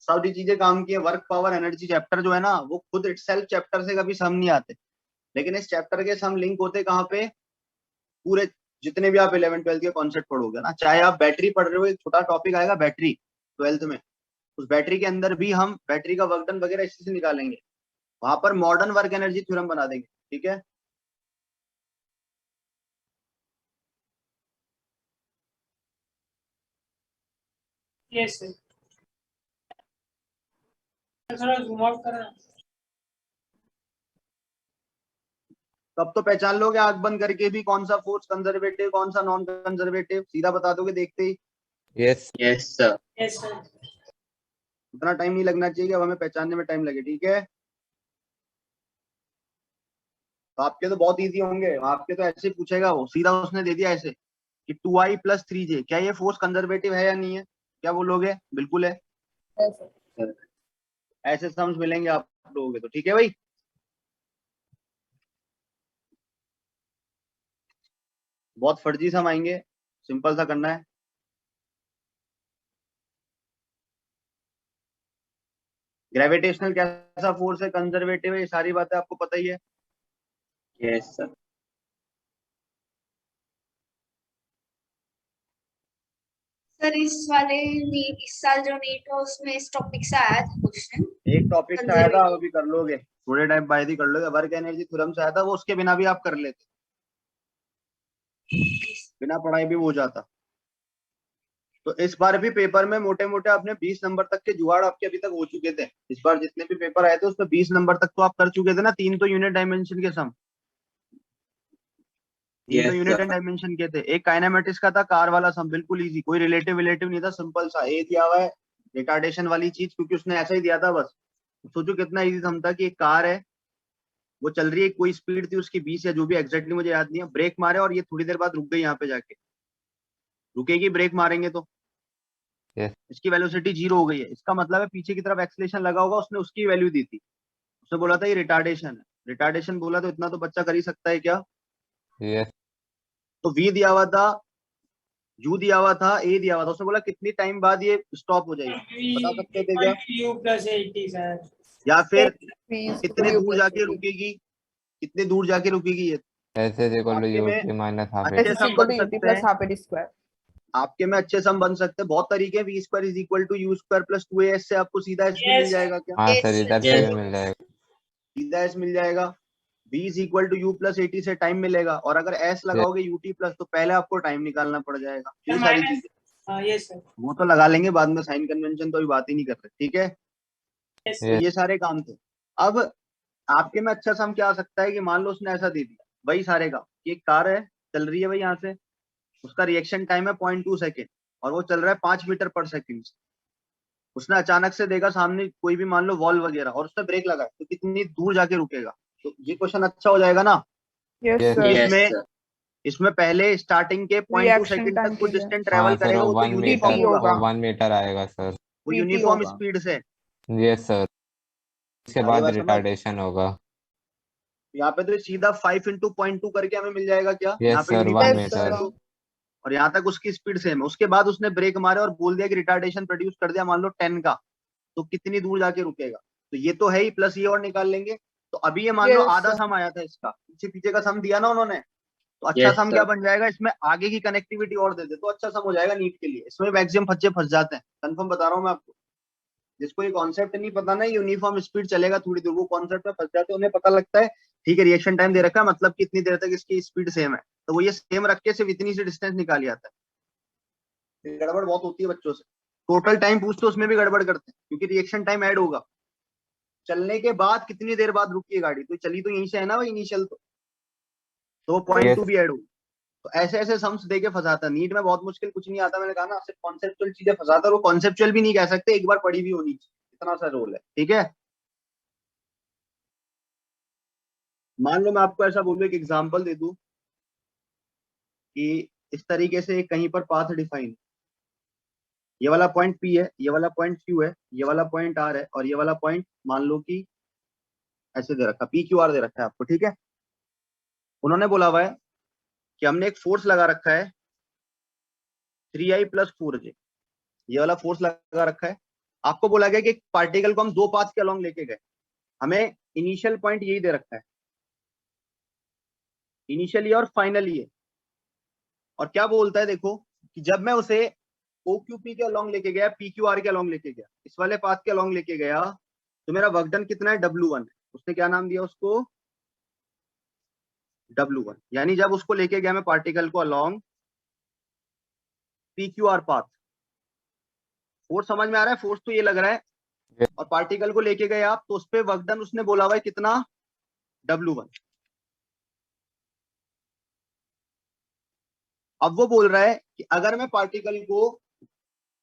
सारी चीजें काम की है। वर्क पावर एनर्जी चैप्टर जो है ना, वो खुद इटसेल्फ चैप्टर से कभी सम नहीं आते, लेकिन इस चैप्टर के सम लिंक होते कहाँ पे? पूरे जितने भी आप 11 12th के कॉन्सेप्ट पढ़ोगे ना, चाहे आप बैटरी पढ़ रहे हो, एक छोटा टॉपिक आएगा बैटरी 12th में, उस बैटरी के अंदर भी हम बैटरी का वर्क डन वगैरह इसी से निकालेंगे, वहां पर मॉडर्न वर्क एनर्जी थ्योरम बना देंगे। ठीक है, यस सर। थोड़ा जूम आउट करना। तब तो पहचान लोगे आंख बंद करके भी कौन सा फोर्स कंजर्वेटिव कौन सा नॉन कंजर्वेटिव, सीधा बता दोगे देखते ही। Yes yes sir. Yes sir. उतना टाइम नहीं लगना चाहिए, अब हमें पहचानने में टाइम लगे, ठीक है। तो आपके तो बहुत इजी होंगे, आपके तो ऐसे ही पूछेगा वो, सीधा उसने दे दिया ऐसे कि 2i + 3j, क्या ये फोर्स कंजर्वेटिव है या नहीं है, क्या बोलोगे? बिल्कुल है। ऐसे ऐसे सम्स मिलेंगे आप लोगों के तो, ठीक है भाई। बहुत फर्जी सम आएंगे, सिंपल सा करना है। ग्रेविटेशनल कैसा फोर्स है, कंजर्वेटिव है, ये सारी बातें आपको पता ही है। Yes sir. सर इस साल जो नीट हो उसमें इस टॉपिक से आया था क्वेश्चन। एक टॉपिक से आया था, वो भी कर लोगे थोड़े टाइम बाद ही कर लोगे। वर्क एनर्जी थ्योरम से आया था, वो उसके बिना भी आप कर लेते, बिना पढ़ाई भी हो जाता। तो इस बार भी पेपर में मोटे मोटे आपने 20 नंबर तक के जुगाड़ आपके अभी तक हो चुके थे। इस बार जितने भी पेपर आए थे उसमें 20 नंबर तक तो आप कर चुके थे ना। 3 तो यूनिट डायमेंशन के सम, 3 तो Yes, unit sir. And dimension के थे। एक काइनेमेटिक्स का था, कार वाला सम, बिल्कुल इजी, कोई रिलेटिव नहीं था, सिंपल सा। ए दिया हुआ है रिटार्डेशन वाली चीज, क्योंकि उसने ऐसा ही दिया था बस। सोचो कितना इजी सम था कि एक कार है, वो चल रही है, कोई स्पीड थी उसकी 20 या जो भी, एग्जैक्टली मुझे याद नहीं है। ब्रेक मारे और ये थोड़ी देर बाद रुक गई, यहाँ पे जाके रुकेगी, ब्रेक मारेंगे तो Yes. इसकी वेलोसिटी 0 हो गई है। इसका मतलब है पीछे की तरफ एक्सेलेरेशन लगा होगा, उसने उसकी वैल्यू दी थी, उसने बोला था ये रिटार्डेशन है। रिटार्डेशन बोला तो इतना तो बच्चा कर ही सकता है क्या। यस तो v दिया हुआ था, u दिया हुआ था, a दिया हुआ था, उसने बोला कितनी टाइम बाद ये स्टॉप हो जाएगी, बता सकते थे क्या? u + 80 sir. या फिर Please, कितने you दूर plus जाके 80. रुकेगी, कितने दूर जाके रुकेगी ये। ऐसे इक्वल टू आपके यू में टी माइनस हाफ अच्छे h. S is sum equal बन to 80 सकते plus हैं, half AD square. आपके में अच्छे सम बन सकते हैं, बहुत तरीके। v² = u² + 2as से आपको सीधा s भी मिल Yes. जाएगा क्या? हाँ Yes, सर, sir. इधर से Yes. भी मिल जाएगा। सीधा s मिल जाएगा। v = u + 80 से टाइम मिलेगा, और अगर s लगाओगे ut+ तो पहले आपको टाइम निकालना पड़ जाएगा। ये सारी माइनस चीजें यस सर। वो तो लगा लेंगे बाद में, साइन कन्वेंशन तो अभी बात ही नहीं कर रहे, ठीक है। यस तो ये सारे काम थे। अब आपके में अच्छा सम क्या आ सकता है कि मान लो उसने ऐसा दे दिया, वही सारे का, कि एक कार है, चल रही है भाई यहाँ से, उसका रिएक्शन टाइम है 0.2 सेकेंड, और वो चल रहा है 5 मीटर पर सेकेंड। उसने अचानक से देखा सामने कोई भी मान लो वॉल वगैरह, और उसने ब्रेक लगाया, तो कितनी दूर जाके रुकेगा। तो ये क्वेश्चन अच्छा हो जाएगा ना। Yes, Yes. sir. Yes, इसमें sir. इसमें पहले स्टार्टिंग के 0.2 Reaction सेकंड time तक कुछ के लिए। डिस्टेंस हाँ ट्रेवल सर, करेगा, वो वो तो 1 यूनिफॉर्म मीटर, होगा, होगा। वो 1 मीटर आएगा सर। वो VT यूनिफॉर्म होगा। स्पीड से। यस सर, उसके आगे बाद बात समझ। रिटार्डेशन होगा। यहाँ पे तो सीधा 5 × 0.2 करके हमें मिल जाएगा क्या, यहाँ यस पे सर, 1 यूनिफॉर्म Yes, स्पीड है मीटर। sir. तो। और यहाँ तक उसकी स्पीड सेम है। उसके बाद उसने ब्रेक मारे और बोल दिया कि रिटार्डेशन प्रोड्यूस कर दिया मान लो 10 का, तो कितनी दूर जाके रुकेगा। तो ये तो है ही, प्लस ये और निकाल लेंगे। तो अभी ये मान लो Yes, आधा sir. सम आया था इसका, पीछे पीछे का सम दिया ना उन्होंने, तो अच्छा Yes, सम sir. क्या बन जाएगा, इसमें आगे की कनेक्टिविटी और दे दे तो अच्छा सम हो जाएगा नीट के लिए। इसमें मैक्सिमम बच्चे फंस जाते हैं, कंफर्म बता रहा हूँ मैं आपको। जिसको ये कॉन्सेप्ट नहीं पता ना, यूनिफॉर्म स्पीड चलेगा थोड़ी दूर, वो कॉन्सेप्ट में फंस जाते हैं। उन्हें पता लगता है ठीक है रिएक्शन टाइम दे रखा है, मतलब कितनी देर तक इसकी स्पीड सेम है, तो वो ये सेम रख के सिर्फ इतनी सी डिस्टेंस निकाल आता है। गड़बड़ बहुत होती है बच्चों से, टोटल टाइम पूछते उसमें भी गड़बड़ करते हैं, क्योंकि रिएक्शन टाइम ऐड होगा। चलने के बाद कितनी देर बाद रुकी है गाड़ी, तो चली तो यहीं से है ना भाई इनिशियल, तो 0.2 यस भी ऐड होगा। तो ऐसे ऐसे सम्स देके फंसाता। नीट में बहुत मुश्किल कुछ नहीं आता, मैंने कहा ना, सिर्फ कॉन्सेप्चुअल चीजें फंसाता। वो कॉन्सेप्चुअल भी नहीं कह सकते, एक बार पढ़ी भी होनी चाहिए, इतना सा रोल है, ठीक है। मान लो मैं आपको ऐसा बोलूं, एक एग्जांपल दे दूं कि इस तरीके से कहीं पर पाथ डिफाइन, ये वाला पॉइंट P है, ये वाला पॉइंट Q है, ये वाला पॉइंट R है, और ये वाला पॉइंट मान लो कि ऐसे दे रखा, PQR दे रखा है आपको, ठीक है। उन्होंने बोला हुआ है कि हमने एक फोर्स लगा रखा है 3i + 4j, ये वाला फोर्स लगा रखा है। आपको बोला गया कि एक पार्टिकल को हम 2 पाथ के अलोंग लेके गए, हमें इनिशियल पॉइंट यही दे रखा है, इनिशियली और फाइनली है। और क्या बोलता है देखो, कि जब मैं उसे OQP के अलोंग लेके गया, PQR के अलोंग लेके गया, इस वाले पाथ के अलोंग लेके गया, तो मेरा वर्क डन कितना है, W1 है। उसने क्या नाम दिया उसको, W1। यानी जब उसको लेके गया मैं पार्टिकल को अलोंग PQR पाथ, फोर्स समझ में आ रहा है, फोर्स तो ये लग रहा है और पार्टिकल को लेके गए आप तो उस पे वर्क डन उसने बोला हुआ है कितना, W1। अब वो बोल रहा है कि अगर मैं पार्टिकल को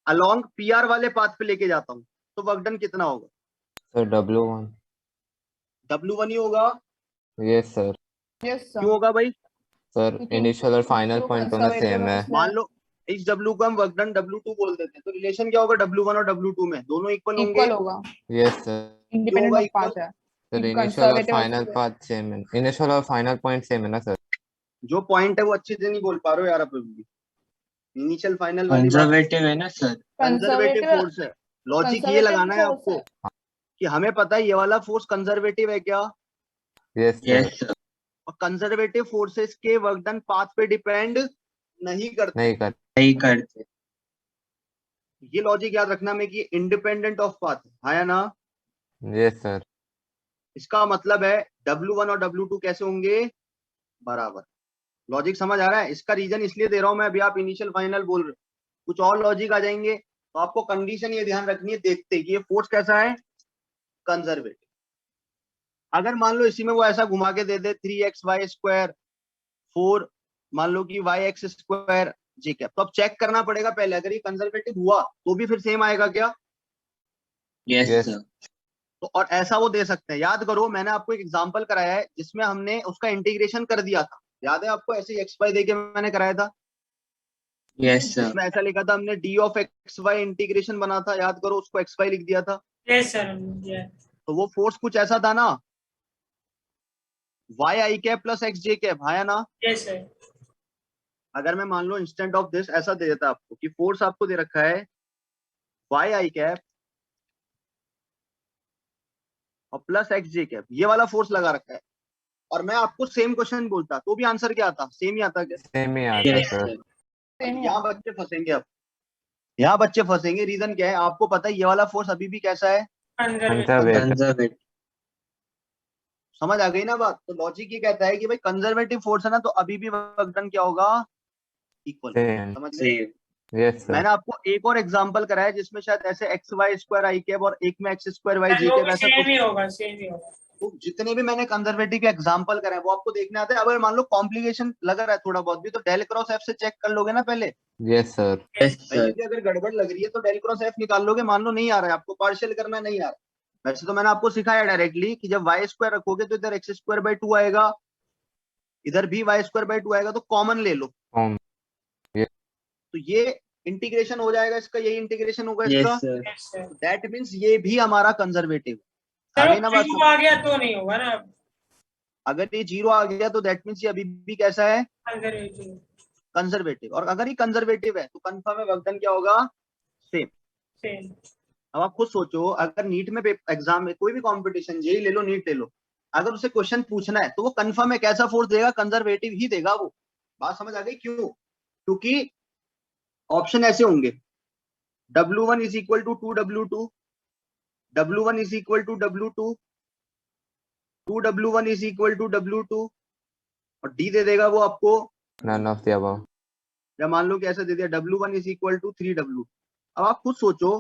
अलोंग PR वाले पाथ पे लेके जाता हूं तो वर्क डन कितना होगा, सर W1। W1 ही होगा। Yes sir. यस सर, क्यों होगा भाई? सर क्योंकि इनिशियल और फाइनल जो पॉइंट दोनों conservative सेम है। उसमें मान लो इस W को हम वर्क डन W2 बोल देते हैं तो रिलेशन क्या होगा W1 और W2 में, दोनों इक्वल होंगे। इक्वल होगा, yes sir. Independent of equal? Path है। सर कि इनिशियल और conservative फाइनल उसमें- पाथ सेम है, इनिशियल और फाइनल पॉइंट सेम है ना सर। जो पॉइंट है वो अच्छे से नहीं बोल पा रहे हो यार, आप भी इनिशियल फाइनल वाली बात कंजर्वेटिव है ना सर। कंजर्वेटिव conservative फोर्स है। लॉजिक ये conservative लगाना है force आपको है। कि हमें पता है ये वाला फोर्स कंजर्वेटिव है क्या, यस सर। Yes sir. और कंजर्वेटिव फोर्सेस के वर्क डन पाथ पे डिपेंड नहीं करते। नहीं कर। नहीं करते। ये लॉजिक याद रखना में कि इंडिपेंडेंट ऑफ पाथ है या ना। Yes sir. इसका मतलब है W1 और W2 कैसे होंगे, बराबर। लॉजिक समझ आ रहा है? इसका रीजन इसलिए दे रहा हूं मैं, अभी आप इनिशियल फाइनल बोल रहे हो, कुछ और लॉजिक आ जाएंगे तो आपको कंडीशन ये ध्यान रखनी है देखते कि ये फोर्स कैसा है, कंजर्वेटिव। अगर मान लो इसी में वो ऐसा घुमा के दे दे 3xy² 4 मान लो कि yx² जी कैप, तो अब चेक करना पड़ेगा पहले अगर ये कंजर्वेटिव हुआ तो भी फिर सेम आएगा क्या। Yes Yes. सर। तो और ऐसा वो दे सकते हैं। याद करो मैंने आपको एक एग्जांपल कराया है जिसमें हमने उसका इंटीग्रेशन कर दिया था, याद है आपको? ऐसे ही xy देके मैंने कराया था, यस सर। उसमें ऐसा लिखा था हमने d of xy इंटीग्रेशन बना था, याद करो उसको xy लिख दिया था। Yes sir. तो वो फोर्स कुछ ऐसा था ना, yi प्लस xj हाँ या ना। Yes sir. अगर मैं मान लो इंस्टेंट ऑफ दिस ऐसा दे देता आपको कि फोर्स आपको दे रखा है yi और प्लस xj, ये वाला फोर्स लगा रखा है, और मैं आपको सेम क्वेश्चन बोलता तो भी आंसर क्या आता, सेम ही आता क्या? सेम ही आता यस सर। सर। same ही यहाँ है। बच्चे फंसेंगे। अब यहाँ बच्चे फंसेंगे, रीजन क्या है आपको पता है, ये वाला फोर्स अभी भी कैसा है, कंजर्वेटिव। कंजर्वेटिव। समझ आ गई ना बात? तो लॉजिक ये कहता है कि भाई कंजर्वेटिव फोर्स है ना, तो अभी भी वर्क डन क्या होगा, इक्वल। सेम। समझ गए? सेम। Yes sir. मैंने आपको एक और एग्जांपल कराया जिसमें शायद ऐसे xy² और एक में x²y ऐसा सेम ही कुछ। होगा, सेम ही होगा। तो जितने भी मैंने कंजर्वेटिव के एग्जांपल कराए वो आपको देखने आते हैं। अगर मान लो कॉम्प्लिकेशन लग रहा है थोड़ा बहुत भी तो डेल क्रॉस एफ से चेक कर लोगे ना पहले, यस सर। यस कहीं सर। भी अगर गड़बड़ लग रही है तो डेल क्रॉस एफ निकाल लोगे। मान लो नहीं आ रहा है आपको, पार्शियल करना नहीं आ रहा है, वैसे तो मैंने आपको सिखाया डायरेक्टली कि जब y² रखोगे तो इधर x²/2 आएगा, इधर भी y²/2 आएगा, तो कॉमन ले लो फॉर्म। तो ये इंटीग्रेशन हो जाएगा इसका, यही इंटीग्रेशन होगा यस इसका। Sir. Yes sir. That means ये भी हमारा कंजर्वेटिव आ सर गई ना बात क्यू समझ? आ गया तो नहीं होगा ना अगर ये 0 आ गया तो दैट मीन्स ये अभी भी कैसा है, कंजर्वेटिव। कंजर्वेटिव। और अगर ये कंजर्वेटिव है तो कंफर्म है वर्क डन क्या होगा, सेम। सेम। अब आप खुद सोचो, अगर नीट में एग्जाम में कोई भी कंपटीशन, जेई ले लो नीट ले लो, अगर उसे क्वेश्चन पूछना है तो वो कंफर्म है कैसा फोर्स देगा, कंजर्वेटिव ही देगा वो। बात समझ आ गई? क्यों? क्योंकि ऑप्शन ऐसे होंगे W1 is equal to 2W2, W1 is equal to W2, 2W1 is equal to W2, और डी दे देगा वो आपको, नन ऑफ द अबव। या मान लो कि ऐसा दे दिया W1 is equal to 3W। अब आप खुद सोचो,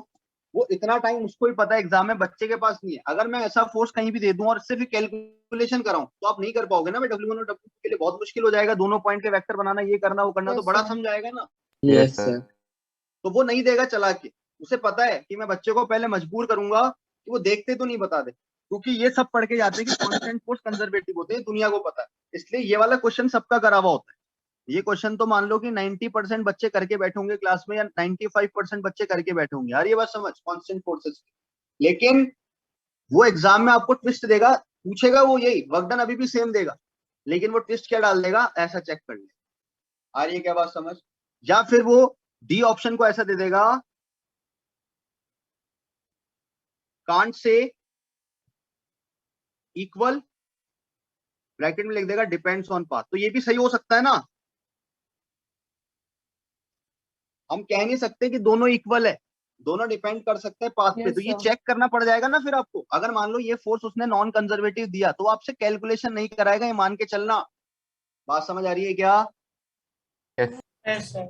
वो इतना टाइम उसको ही पता है एग्जाम में, बच्चे के पास नहीं है। अगर मैं ऐसा फोर्स कहीं भी दे दूं और सिर्फ कैलकुलेशन कराऊं तो आप नहीं कर पाओगे ना। मैं W1 और W2 के लिए बहुत मुश्किल हो जाएगा, दोनों पॉइंट के वेक्टर बनाना, ये करना वो करना, तो Yes, बड़ा sir. समझ आएगा ना। Yes sir. सर। तो वो नहीं देगा चला के, उसे पता है कि मैं बच्चे को पहले मजबूर करूंगा कि वो देखते तो नहीं बता दे, क्योंकि ये सब पढ़ के जाते हैं कि कांस्टेंट फोर्स कंजर्वेटिव होते हैं, दुनिया को पता है। इसलिए ये वाला क्वेश्चन सबका करा हुआ होता है। ये क्वेश्चन तो मान लो कि 90% बच्चे करके बैठे होंगे क्लास में, या 95% बच्चे करके बैठे होंगे यार, ये बात समझ कांस्टेंट फोर्सेस। लेकिन वो एग्जाम में आपको ट्विस्ट देगा, पूछेगा वो यही, वर्क डन अभी भी सेम देगा, लेकिन वो ट्विस्ट क्या डाल देगा, ऐसा चेक कर ले। आ रही है क्या बात समझ? या फिर वो डी ऑप्शन को ऐसा दे देगा, कांट से इक्वल, ब्रैकेट में लिख देगा डिपेंड्स ऑन पाथ। तो ये भी सही हो सकता है ना, हम कह नहीं सकते कि दोनों इक्वल है, दोनों डिपेंड कर सकते हैं पाथ पे। Yes, तो ये sir. चेक करना पड़ जाएगा ना फिर आपको। अगर मान लो ये फोर्स उसने नॉन कंजर्वेटिव दिया तो वो आपसे कैलकुलेशन नहीं कराएगा, ये मान के चलना। बात समझ आ रही है क्या? Yes sir.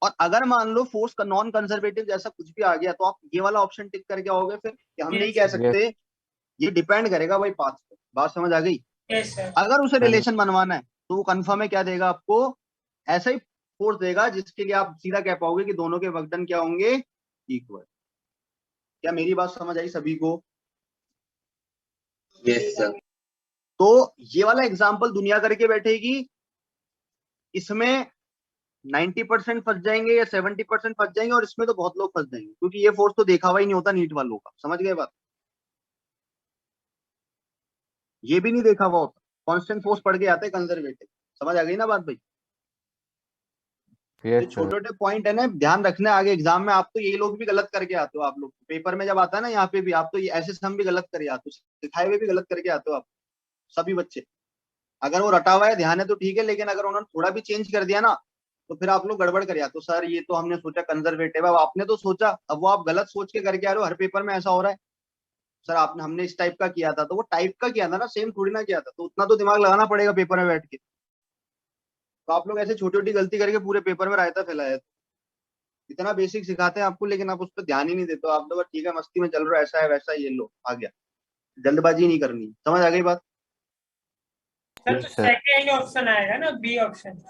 और अगर मान लो फोर्स का नॉन कंजर्वेटिव जैसा कुछ भी आ गया तो आप ये वाला ऑप्शन टिक करके आओगे फिर कि हम नहीं कह सकते ये डिपेंड करेगा भाई पाथ पे। बात समझ आ गई? Yes sir. अगर उसे रिलेशन बनवाना है तो वो कंफर्म है क्या देगा आपको, ऐसा ही फोर्स देगा जिसके लिए आप सीधा कह पाओगे कि दोनों के वर्क डन क्या होंगे, इक्वल। क्या मेरी बात समझ आई सभी को? Yes sir. तो ये वाला एग्जाम्पल दुनिया करके बैठेगी, इसमें 90% फंस जाएंगे या 70% फंस जाएंगे, और इसमें तो बहुत लोग फंस जाएंगे क्योंकि ये फोर्स तो देखा हुआ ही नहीं होता नीट वालों का। समझ गए बात? ये भी नहीं देखा हुआ होता, कांस्टेंट फोर्स पढ़ के आते हैं कंजर्वेटिव। समझ आ गई ना बात भाई? ये यस छोटे छोटे पॉइंट है ना, ध्यान रखना आगे एग्जाम में। आप तो यही लोग भी गलत करके आते हो, आप लोग पेपर में जब आता है ना यहाँ पे भी, आप तो ये ऐसे सम भी गलत करके आते हो, सिखाए हुए भी गलत करके आते हो आप सभी बच्चे। अगर वो रटा हुआ है ध्यान है तो ठीक है, लेकिन अगर उन्होंने थोड़ा भी चेंज कर दिया ना तो फिर आप लोग गड़बड़ कर आते हो। सर ये तो हमने सोचा कंजर्वेटिव है, अब आपने तो सोचा, अब वो आप गलत सोच के करके आ रहे हो। हर पेपर में ऐसा हो रहा है, सर आपने हमने इस टाइप का किया था, तो वो टाइप का किया था ना, सेम थोड़ी ना किया था, तो उतना तो दिमाग लगाना पड़ेगा पेपर में बैठ के। तो आप लोग ऐसे छोटी छोटी गलती करके पूरे पेपर में रायता फैलाया है। इतना बेसिक सिखाते हैं आपको, लेकिन आप उस पर ध्यान ही नहीं देते हो। आप तो ठीक है मस्ती में चल रहा है, ऐसा है वैसा है, ये लो आ गया, जल्दबाजी नहीं करनी। समझ आ गई बात? सर तो सेकंड ऑप्शन आएगा ना, बी ऑप्शन।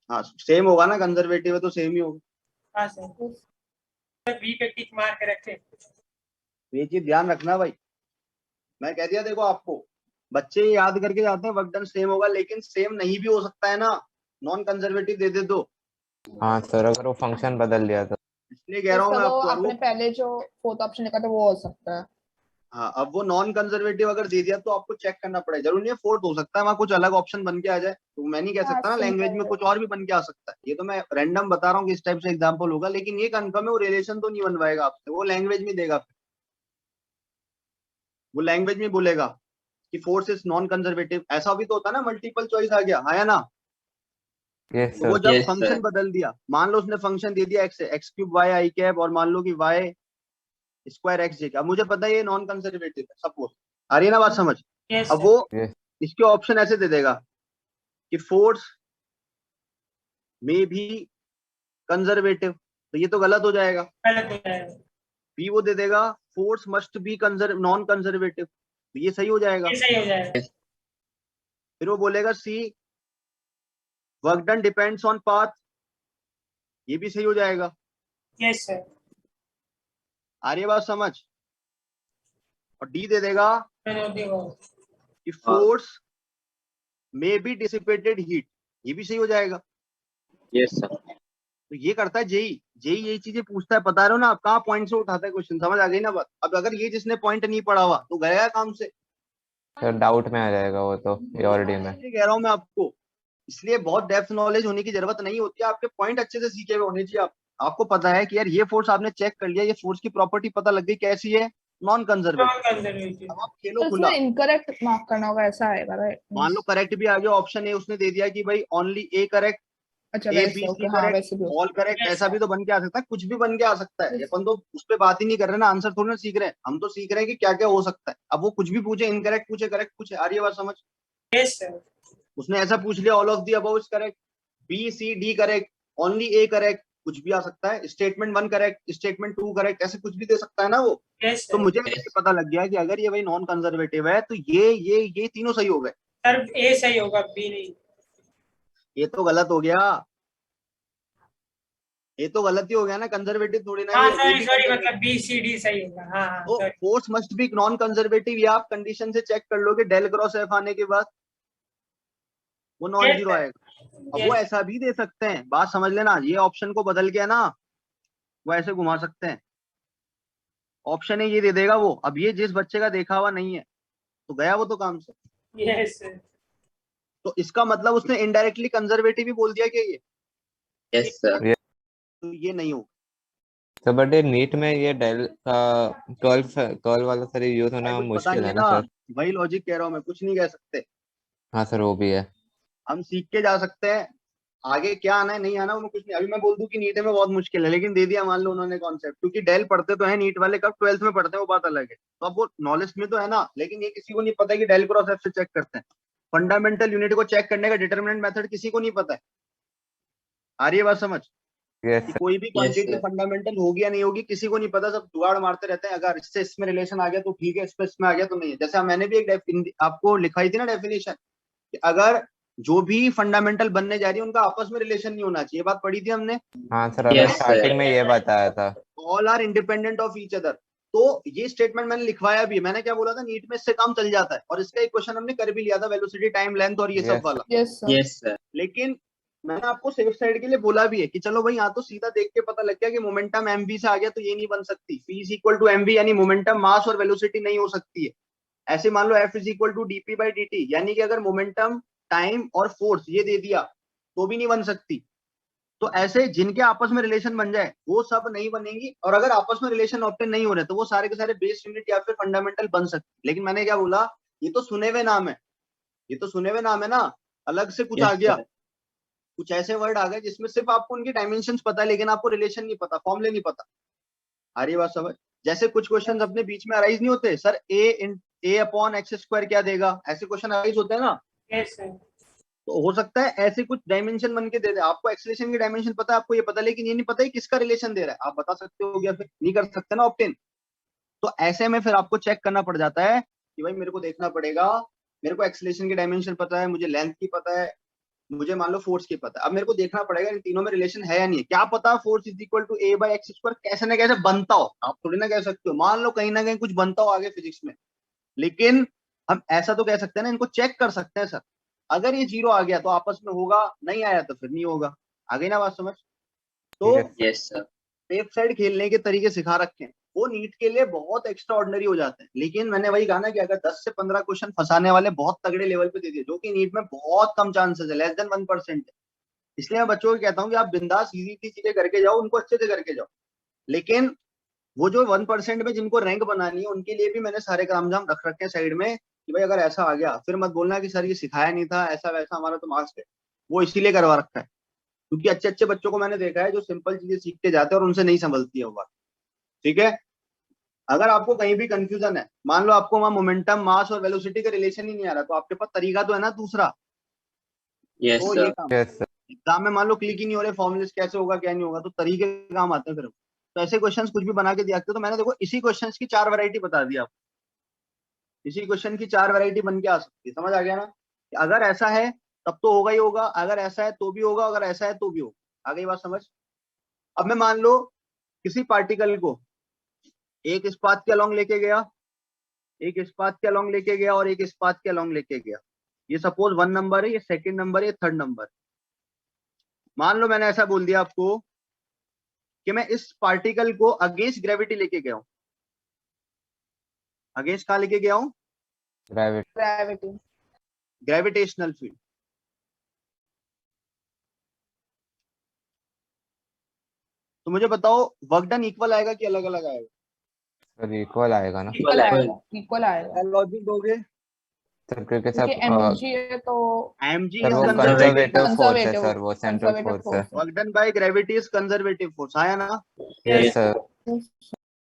हाँ सेम होगा ना, कंजर्वेटिव है तो सेम ही होगा। हाँ सर, बी पे टिक मार के रखे। ये चीज ध्यान रखना भाई, मैं कह दिया देखो आपको, बच्चे याद करके जाते हैं वर्क डन सेम होगा, लेकिन सेम नहीं भी हो सकता है ना, नॉन कंजर्वेटिव दे दे तो। हाँ सर, अगर वो फंक्शन बदल दिया तो। इसलिए कह रहा हूँ मैं चलो आपको। आपने पहले जो फोर्थ ऑप्शन लिखा था वो हो सकता है। हाँ अब वो नॉन कंजर्वेटिव अगर दे दिया तो आपको चेक करना पड़ेगा, जरूरी नहीं है फोर्थ हो सकता है वहाँ कुछ अलग ऑप्शन बन के आ जाए, तो मैं नहीं कह हाँ, सकता ना, same लैंग्वेज में रहेगा। कुछ और भी बन के आ सकता है। ये तो मैं रैंडम बता रहा हूँ कि इस टाइप से एग्जाम्पल होगा, लेकिन ये कंफर्म है वो रिलेशन तो नहीं बनवाएगा आपसे, वो लैंग्वेज में देगा, वो लैंग्वेज में बोलेगा कि फोर्स इज नॉन कंजर्वेटिव। ऐसा भी तो होता है ना, मल्टीपल चॉइस आ गया, हाँ या ना? यस तो वो सर। जब Yes, फंक्शन sir. बदल दिया, मान लो उसने फंक्शन दे दिया x cube Y i cap, और मान लो कि वाई स्क्वायर एक्स जे, अब मुझे पता है ये नॉन कंजर्वेटिव है सपोज, आ रही है ना बात समझ? यस अब सर। वो यस इसके ऑप्शन ऐसे दे देगा कि फोर्स में भी कंजर्वेटिव, तो ये तो गलत हो जाएगा। गलत हो जाएगा, बी वो दे देगा force must be non conservative, तो ये सही हो जाएगा। ये सही हो जाएगा। फिर वो बोलेगा see work done depends on path, ये भी सही हो जाएगा। Yes sir. आ रही है बात समझ? और डी दे देगा कि फोर्स में बी डिसिपेटेड हीट, ये भी सही हो जाएगा। Yes, sir. तो ये करता है जेई, जेई यही चीजें पूछता है, बता रहे हो ना आप, कहाँ पॉइंट से उठाता है क्वेश्चन। समझ आ गई ना बात? अब अगर ये जिसने पॉइंट नहीं पढ़ा हुआ तो गया काम से, सर, डाउट में आ जाएगा वो तो एओरडी में। ये कह रहा हूँ मैं आपको। इसलिए बहुत डेप्थ नॉलेज होने की जरूरत नहीं होती है, आपके पॉइंट अच्छे से सीखे हुए होने चाहिए। आपको पता है कि यार ये फोर्स आपने चेक कर लिया, ये फोर्स की प्रॉपर्टी पता लग गई कैसी है, नॉन कंजर्वेटिव। अब आप खेलो तो खुला। इसमें इनकरेक्ट मार्क करना होगा, ऐसा आएगा राइट? मान लो करेक्ट भी आ गया, ऑप्शन ए उसने दे दिया कि भाई ओनली ए करेक्ट, अच्छा ए वैसे, बी सी ओके, हाँ करेक्ट, वैसे भी हो ऑल करेक्ट, Yes, ऐसा भी तो बन के आ सकता है, कुछ भी बन के आ सकता है। Yes. अपन तो उस पर बात ही नहीं कर रहे ना, आंसर थोड़ी ना सीख रहे हैं, हम तो सीख रहे हैं कि क्या क्या हो सकता है। अब वो कुछ भी पूछे, इनकरेक्ट पूछे, करेक्ट पूछे, आ रही है बात समझ? Yes sir. उसने ऐसा पूछ लिया all of the above is correct, b c d correct, only a correct, कुछ भी आ सकता है, स्टेटमेंट 1 करेक्ट, स्टेटमेंट 2 करेक्ट, ऐसे कुछ भी दे सकता है ना वो। यस तो सर। मुझे ये पता लग गया कि अगर ये भाई नॉन कंजर्वेटिव है तो ये तीनों सही हो गए। सर ए सही होगा, बी नहीं। ये तो गलत हो गया, ये तो गलत ही हो गया ना, कंजर्वेटिव थोड़ी ना हाँ ये सॉरी भी सॉरी, conservative। मतलब बी सी डी सही होगा। हाँ हाँ तो sorry. Force must be non conservative, ये आप कंडीशन से चेक कर लोगे, डेल क्रॉस एफ आने के बाद वो नॉन Yes, जीरो sir. आएगा। अब वो Yes. ऐसा भी दे सकते हैं, बात समझ लेना, ये ऑप्शन को बदल के ना वो ऐसे घुमा सकते हैं। ऑप्शन है ये दे देगा वो, अब ये जिस बच्चे का देखा हुआ नहीं है तो गया वो तो काम से। Yes, sir. तो इसका मतलब उसने इनडायरेक्टली कंजर्वेटिव ही बोल दिया कि ये, Yes, sir. तो ये नहीं हो। तो बट नीट में ये डेल का कर्ल वाला सर यूज होना भाई कुछ पता मुश्किल नहीं है है ना ना, सर? वही लॉजिक कह रहा हूँ मैं, कुछ नहीं कह सकते। हाँ सर, वो भी है। हम सीख के जा सकते हैं, आगे क्या आना है नहीं आना वो कुछ नहीं। अभी मैं बोल दूं कि नीट में बहुत मुश्किल है, लेकिन दे दिया मान लो उन्होंने कॉन्सेप्ट, क्योंकि डेल पढ़ते तो है नीट वाले, कब 12th में पढ़ते हैं वो बात अलग है, तो अब वो नॉलेज में तो है ना, लेकिन ये किसी को नहीं पता कि डेल क्रॉस एफ से चेक करते हैं। फंडामेंटल यूनिट को चेक करने का डिटरमिनेंट मेथड किसी को नहीं पता है। आ रही है बात समझ? यस कि कोई भी क्वांटिटी sir. फंडामेंटल होगी या नहीं होगी किसी को नहीं पता, सब जुगाड़ मारते रहते हैं। अगर इससे इसमें रिलेशन आ गया तो ठीक है, इसमें आ गया तो नहीं है। जैसे मैंने भी एक आपको लिखाई थी ना डेफिनेशन, कि अगर जो भी फंडामेंटल बनने जा रही है उनका आपस में रिलेशन नहीं होना चाहिए, बात पढ़ी थी हमने। हाँ सर, अभी Yes, sir. स्टार्टिंग में ये बताया था। All are independent of each other. तो ये स्टेटमेंट मैंने लिखवाया भी है। मैंने क्या बोला था, नीट में इससे काम चल जाता है, और इसका एक क्वेश्चन हमने कर भी लिया था, वेलोसिटी, टाइम, लेंथ और ये सब Yes. वाला। Yes sir. Yes, sir. लेकिन मैंने आपको सेफ साइड के लिए बोला भी है कि चलो भाई, यहाँ तो सीधा देख के पता लग गया कि मोमेंटम mv से आ गया तो ये नहीं बन सकती। v is equal to mv, यानी मोमेंटम मास और वेलोसिटी नहीं हो सकती है। ऐसे मान लो f is equal to dp by dt, यानी कि अगर मोमेंटम, टाइम और फोर्स ये दे दिया तो भी नहीं बन सकती। तो ऐसे जिनके आपस में रिलेशन बन जाए वो सब नहीं बनेंगी, और अगर आपस में रिलेशन ऑब्टेन नहीं हो रहे तो वो सारे के सारे बेस यूनिट या फिर फंडामेंटल बन सकते। लेकिन मैंने क्या बोला, ये तो सुने हुए नाम है, ये तो सुने हुए नाम है ना, अलग से कुछ Yes, आ गया, sir. कुछ ऐसे वर्ड आ गए जिसमें सिर्फ आपको उनकी डायमेंशंस पता है लेकिन आपको रिलेशन नहीं पता, फॉर्मूले नहीं पता। आ रही बात समझ? जैसे कुछ क्वेश्चन अपने बीच में अराइज नहीं होते, sir a upon x square क्या देगा, ऐसे क्वेश्चन अराइज होते हैं ना। Yes sir. तो हो सकता है ऐसे कुछ डायमेंशन बन के दे दे, आपको एक्सेलेरेशन की डायमेंशन पता है, आपको ये पता है, लेकिन ये नहीं पता है किसका रिलेशन दे रहा है। आप बता सकते हो या फिर नहीं कर सकते ना ऑब्टेन। तो ऐसे में फिर आपको चेक करना पड़ जाता है कि भाई मेरे को देखना पड़ेगा, मेरे को एक्सेलेरेशन की डायमेंशन पता है, मुझे लेंथ की पता है, मुझे मान लो फोर्स की पता है। अब मेरे को देखना पड़ेगा इन तीनों में रिलेशन है या नहीं है। क्या पता force is equal to a by x square कैसे ना कैसे बनता हो, आप थोड़ी ना कह सकते हो। मान लो कहीं ना कहीं कुछ बनता हो आगे फिजिक्स में, लेकिन हम ऐसा तो कह सकते हैं ना, इनको चेक कर सकते हैं सर। अगर ये जीरो आ गया तो आपस में होगा, नहीं आया तो फिर नहीं होगा। आ गई ना बात समझ? तो Yes. Yes, sir. Safe side खेलने के तरीके सिखा रखे हैं, वो नीट के लिए बहुत एक्स्ट्रा ऑर्डिनरी हो जाते हैं। लेकिन मैंने वही कहा ना कि अगर 10 से 15 क्वेश्चन फंसाने वाले बहुत तगड़े लेवल पे दे दिए, जो कि नीट में बहुत कम चांसेस है, लेस देन 1%। इसलिए मैं बच्चों को कहता हूँ कि आप बिंदास इजी चीजें करके जाओ, उनको अच्छे से करके जाओ। लेकिन वो जो 1% में जिनको रैंक बनानी है उनके लिए भी मैंने सारे काम धाम रख रखे हैं साइड में, कि भाई अगर ऐसा आ गया फिर मत बोलना कि सर ये सिखाया नहीं था, ऐसा वैसा, हमारा तो मार्क्स है। वो इसीलिए करवा रखा है क्योंकि अच्छे अच्छे बच्चों को मैंने देखा है जो सिंपल चीजें सीखते जाते हैं और उनसे नहीं संभलती है वो बात। ठीक है, अगर आपको कहीं भी कंफ्यूजन है, मान लो आपको वहां मोमेंटम, मास और वेलोसिटी का रिलेशन ही नहीं आ रहा, तो आपके पास तरीका तो है ना दूसरा। Yes, तो sir. ये काम Yes, sir. एग्जाम में मान लो क्लिक ही नहीं हो रहे, फॉर्मुलेस कैसे होगा क्या नहीं होगा, तो तरीके काम आते हैं फिर। तो ऐसे क्वेश्चंस कुछ भी बना के दिया करते, तो मैंने देखो इसी क्वेश्चंस की 4 वैरायटी बता दी आपको। इसी क्वेश्चन की 4 वैरायटी बन के आ सकती है, समझ आ गया ना? कि अगर ऐसा है तब तो होगा ही होगा, अगर ऐसा है तो भी होगा, अगर ऐसा है तो भी होगा। आ गई बात समझ? अब मैं मान लो किसी पार्टिकल को एक इस पाथ के अलोंग लेके गया, एक इस पाथ के अलोंग लेके गया और एक इस पाथ के अलोंग लेके गया। ये सपोज 1 नंबर है, ये 2nd नंबर है, ये 3rd नंबर। मान लो मैंने ऐसा बोल दिया आपको कि मैं इस पार्टिकल को अगेंस्ट ग्रेविटी लेके गया हूं। अगेंस्ट कहां लेके गया हूं? Gravity. ग्रेविटी। Gravitational field. तो मुझे बताओ वर्क डन इक्वल आएगा कि अलग अलग आएगा? सर इक्वल आएगा ना इक्वल आएगा, इक्वल आएगा, क्या लॉजिक दोगे? सर, क्योंकि सर क्योंकि एमजी है तो mg सर इज वो कंजर्वेटिव, कंजर्वेटिव फोर्स है सर, वो सेंट्रल कंजर्वेटिव फोर्स है। Force work done by gravity is conservative force, आया ना? Yes sir.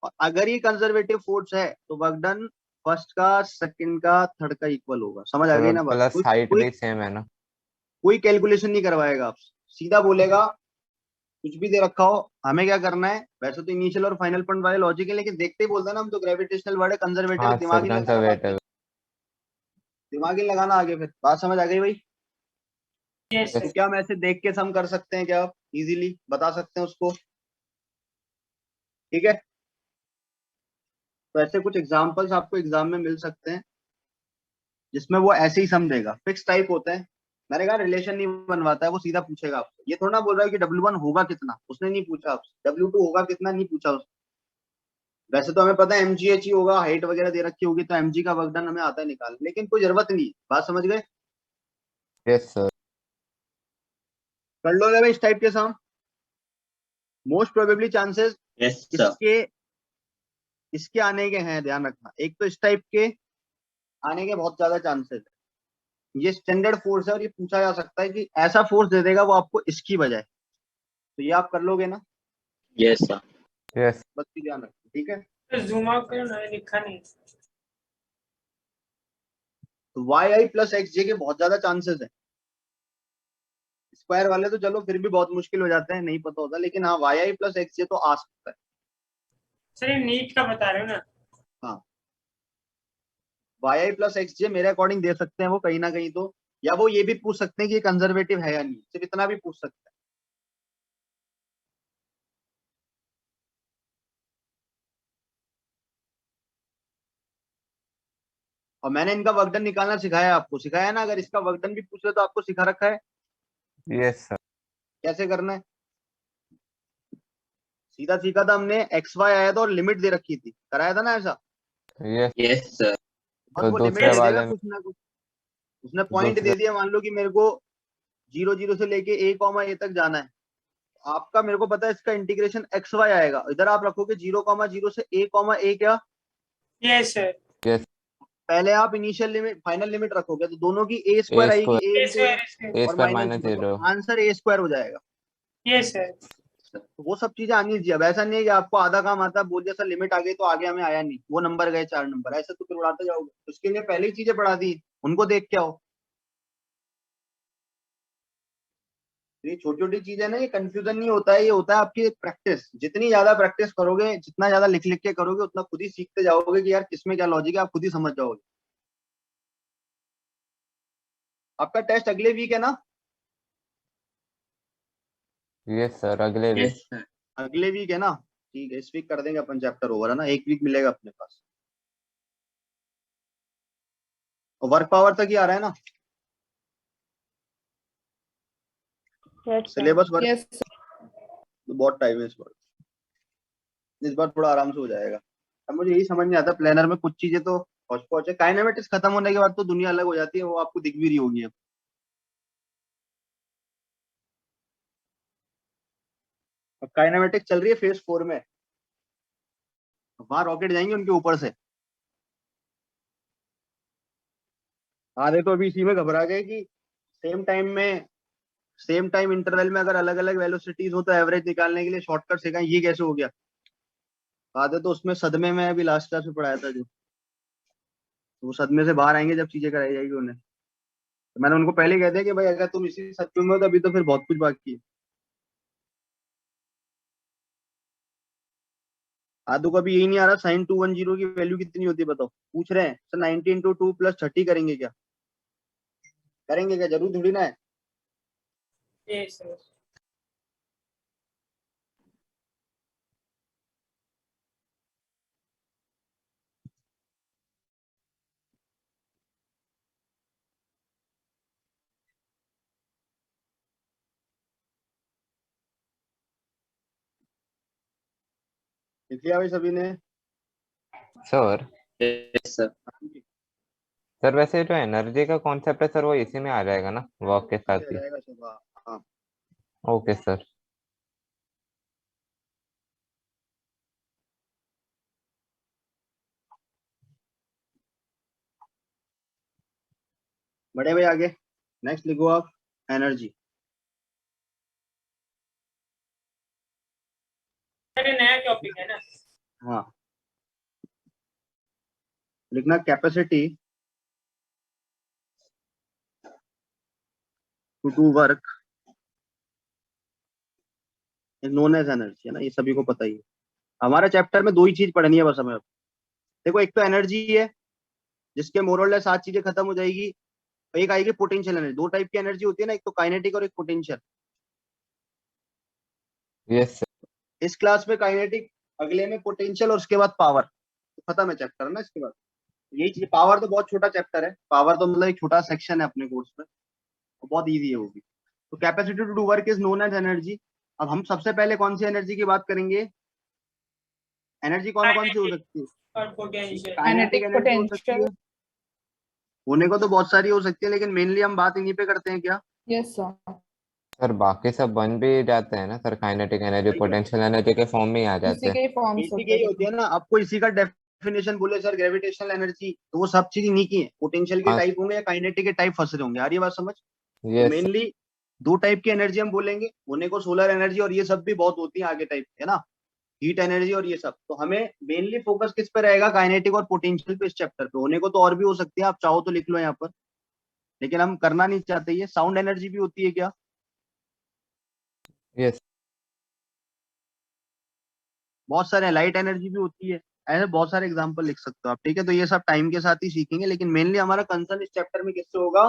और अगर ये कंजर्वेटिव फोर्स है तो वर्क डन फर्स्ट का, सेकंड का, थर्ड का इक्वल होगा। समझ आ गई ना बात? प्लस हाइट कोई भी सेम है ना? कोई कैलकुलेशन नहीं करवाएगा आपसे, सीधा बोलेगा कुछ भी दे रखा हो हमें क्या करना है। वैसे तो इनिशियल और फाइनल पॉइंट वाले लॉजिक है, लेकिन देखते ही बोलता है ना हम तो ग्रेविटेशनल वर्ड है, कंजर्वेटिव, हाँ दिमाग सर, ही लगाना बात कंजर्वेटिव। में। दिमाग ही लगाना आगे, फिर बात समझ आ गई भाई? यस तो सर। क्या हम ऐसे देख के सम कर सकते हैं, क्या आप इजीली बता सकते हैं उसको? ठीक है, तो ऐसे कुछ एग्जांपल्स आपको एग्जाम में मिल सकते हैं जिसमें वो ऐसे ही सम देगा। फिक्स टाइप होते हैं, मैंने कहा रिलेशन नहीं बनवाता है, वो सीधा पूछेगा आपसे। ये थोड़ा ना बोल रहा है कि W1 होगा कितना, उसने नहीं पूछा आपसे। W2 होगा कितना, नहीं पूछा उसने। वैसे तो हमें पता है mgh ही होगा, हाइट वगैरह दे रखी होगी तो mg का वर्क डन हमें आता है निकाल, लेकिन कोई जरूरत नहीं। बात समझ गए? Yes sir. कर लोगे भाई इस टाइप के sum? Most probably chances Yes, sir. इसके आने के हैं, ध्यान रखना। एक तो इस टाइप के आने के बहुत ज्यादा चांसेस है। ये स्टैंडर्ड फोर्स है और ये पूछा जा सकता है कि ऐसा फोर्स दे देगा वो आपको इसकी बजाय, तो ये आप कर लोगे ना? Yes, sir. यस बस की ध्यान रखना, ठीक है? तो जूम आउट करो ना, लिखा नहीं। तो वाई आई प्लस एक्स जे के बहुत ज्यादा चांसेस है। स्क्वायर वाले तो चलो फिर भी बहुत मुश्किल हो जाते हैं, नहीं पता होता, लेकिन हाँ वाई आई प्लस एक्स जे तो आ सकता है। सर ये नीट का बता रहे हो ना? हाँ वाई आई प्लस एक्स जे मेरे अकॉर्डिंग दे सकते हैं वो कहीं ना कहीं तो, या वो ये भी पूछ सकते हैं कि कंजर्वेटिव है या नहीं, सिर्फ इतना भी पूछ सकते हैं। और मैंने इनका वर्कडन निकालना सिखाया, आपको सिखाया ना, अगर इसका वर्कडन भी पूछ रहे तो आपको सिखा रखा है यस सर। कैसे करना है। सीधा सीखा था हमने, एक्स वाई आया था और लिमिट दे रखी थी, कराया था ना ऐसा। Yes yes sir. बस तो वो लिमिट दूसरे दे देगा वाले में कुछ ना कुछ। उसने पॉइंट दे दूसरे दिया, मान लो कि मेरे को 0 0 से लेके a तक जाना है, आपका मेरे को पता है इसका इंटीग्रेशन एक्स वाई आएगा, इधर आप रखोगे 0 0 से a क्या, यस सर। यस पहले आप इनिशियल लिमिट फाइनल लिमिट रखोगे तो दोनों की a ए स्क्वायर आएगी, square a A into square. A और स्क्वायर माइनस माइनस 0, 0। तो आंसर a स्क्वायर हो जाएगा। Yes sir. तो वो सब चीजें आनी चाहिए। अब ऐसा नहीं है कि आपको आधा काम आता है, बोल दिया सर लिमिट आ गई तो आगे हमें आया नहीं, वो नंबर गए 4 नंबर, ऐसे तो फिर उड़ाते जाओगे। उसके लिए पहले ही चीजें पढ़ा दी, उनको देख के आओ। ये छोटी छोटी चीजें ना, ये कंफ्यूजन नहीं होता है, ये होता है आपकी प्रैक्टिस। जितनी ज्यादा प्रैक्टिस करोगे, जितना ज्यादा लिख लिख के करोगे, उतना खुद ही सीखते जाओगे कि यार किसमें क्या लॉजिक है, आप खुद ही समझ जाओगे। आपका टेस्ट अगले वीक है ना? यस सर अगले वीक। Yes sir. अगले वीक है ना, ठीक है, इस वीक कर देंगे अपन चैप्टर ओवर, है ना, एक वीक मिलेगा अपने पास। वर्क पावर तक ही आ रहा है ना सिलेबस वर्क? यस तो बहुत टाइम है इस बार थोड़ा आराम से हो जाएगा। अब मुझे यही समझ नहीं आता, प्लानर में कुछ चीजें तो पहुंच पहुंचे, काइनेमेटिक्स खत्म होने के बाद तो दुनिया अलग हो जाती है, वो आपको दिख भी रही होगी अब। अब काइनेमेटिक्स चल रही है फेज 4 में, वहां रॉकेट जाएंगे उनके ऊपर से। आधे तो अभी इसी में घबरा गए कि सेम टाइम इंटरवल में अगर अलग अलग वेलोसिटीज हो तो एवरेज निकालने के लिए शॉर्टकट सिखाएं, ये कैसे हो गया। आधे तो उसमें सदमे में अभी लास्ट क्लास में पढ़ाया था जो, तो वो सदमे से बाहर आएंगे जब चीजें कराई जाएगी उन्हें। तो मैंने उनको पहले कह दिया कि भाई अगर तुम इसी सदमे में हो तो अभी तो फिर बहुत कुछ बाकी है। आदू का भी यही नहीं आ रहा, साइन 210 की वैल्यू कितनी होती है बताओ, पूछ रहे हैं सर 90 × 2 + 30 करेंगे क्या? करेंगे क्या? जरूर थोड़ी ना है। Yes sir. लिख लिया भाई सभी ने? Sir yes sir. सर वैसे जो एनर्जी का कॉन्सेप्ट है सर वो इसी में आ जाएगा ना वर्क के साथ ही? रहेगा सब, हाँ। Okay sir. बड़े भाई आगे नेक्स्ट लिखो आप, एनर्जी। सर ये नया टॉपिक है ना? हाँ लिखना capacity to do work is known as energy, है ना, ये सभी को पता ही है। हमारे चैप्टर में दो ही चीज पढ़नी है बस हमें। देखो एक तो एनर्जी है जिसके मोरल 7 चीजें खत्म हो जाएगी, एक आएगी पोटेंशियल एनर्जी। दो टाइप की एनर्जी होती है ना, एक तो काइनेटिक और एक पोटेंशियल। Yes sir. इस क्लास में काइनेटिक, अगले में पोटेंशियल और उसके बाद पावर, तो खत्म है चैप्टर ना इसके बाद। यही चीज, पावर तो बहुत छोटा चैप्टर है, पावर तो मतलब एक छोटा सेक्शन है अपने कोर्स में, तो बहुत ईजी है वो भी। तो capacity to do work is known as energy. अब हम सबसे पहले कौन सी एनर्जी की बात करेंगे? एनर्जी कौन कौन सी हो सकती है? और पोटेंशियल। काइनेटिक Kinetic, एनर्जी हो सकती है, potential. होने को तो बहुत सारी हो सकती है, लेकिन मेनली हम बात इन्हीं पे करते हैं क्या? यस सर, सर बाकी सब बन भी जाते हैं ना sir, kinetic energy potential energy के फॉर्म में ही आ जाते इसी हैं। के ही फॉर्म्स बेसिक होते यही होती हैं। है ना। आपको इसी का डेफिनेशन बोले सर ग्रेविटेशनल एनर्जी, तो वो सब चीज इन्हीं की है। पोटेंशियल के हाँ टाइप होंगे या काइनेटिक के टाइप फंस रहे होंगे, आ रही है बात समझ? तो यस मेनली दो टाइप की एनर्जी हम बोलेंगे, होने को सोलर एनर्जी और ये सब भी बहुत होती है आगे टाइप, है ना, हीट एनर्जी और ये सब। तो हमें मेनली फोकस किस पे रहेगा? काइनेटिक और पोटेंशियल पे इस चैप्टर पे। होने को तो और भी हो सकती है, आप चाहो तो लिख लो यहाँ पर, लेकिन हम करना नहीं चाहते। ये साउंड एनर्जी भी होती है क्या? यस बहुत सारे लाइट एनर्जी भी होती है, ऐसे बहुत सारे एग्जांपल लिख सकते हो आप, ठीक है। तो ये सब टाइम के साथ ही सीखेंगे, लेकिन मेनली हमारा कंसर्न इस चैप्टर में किससे होगा,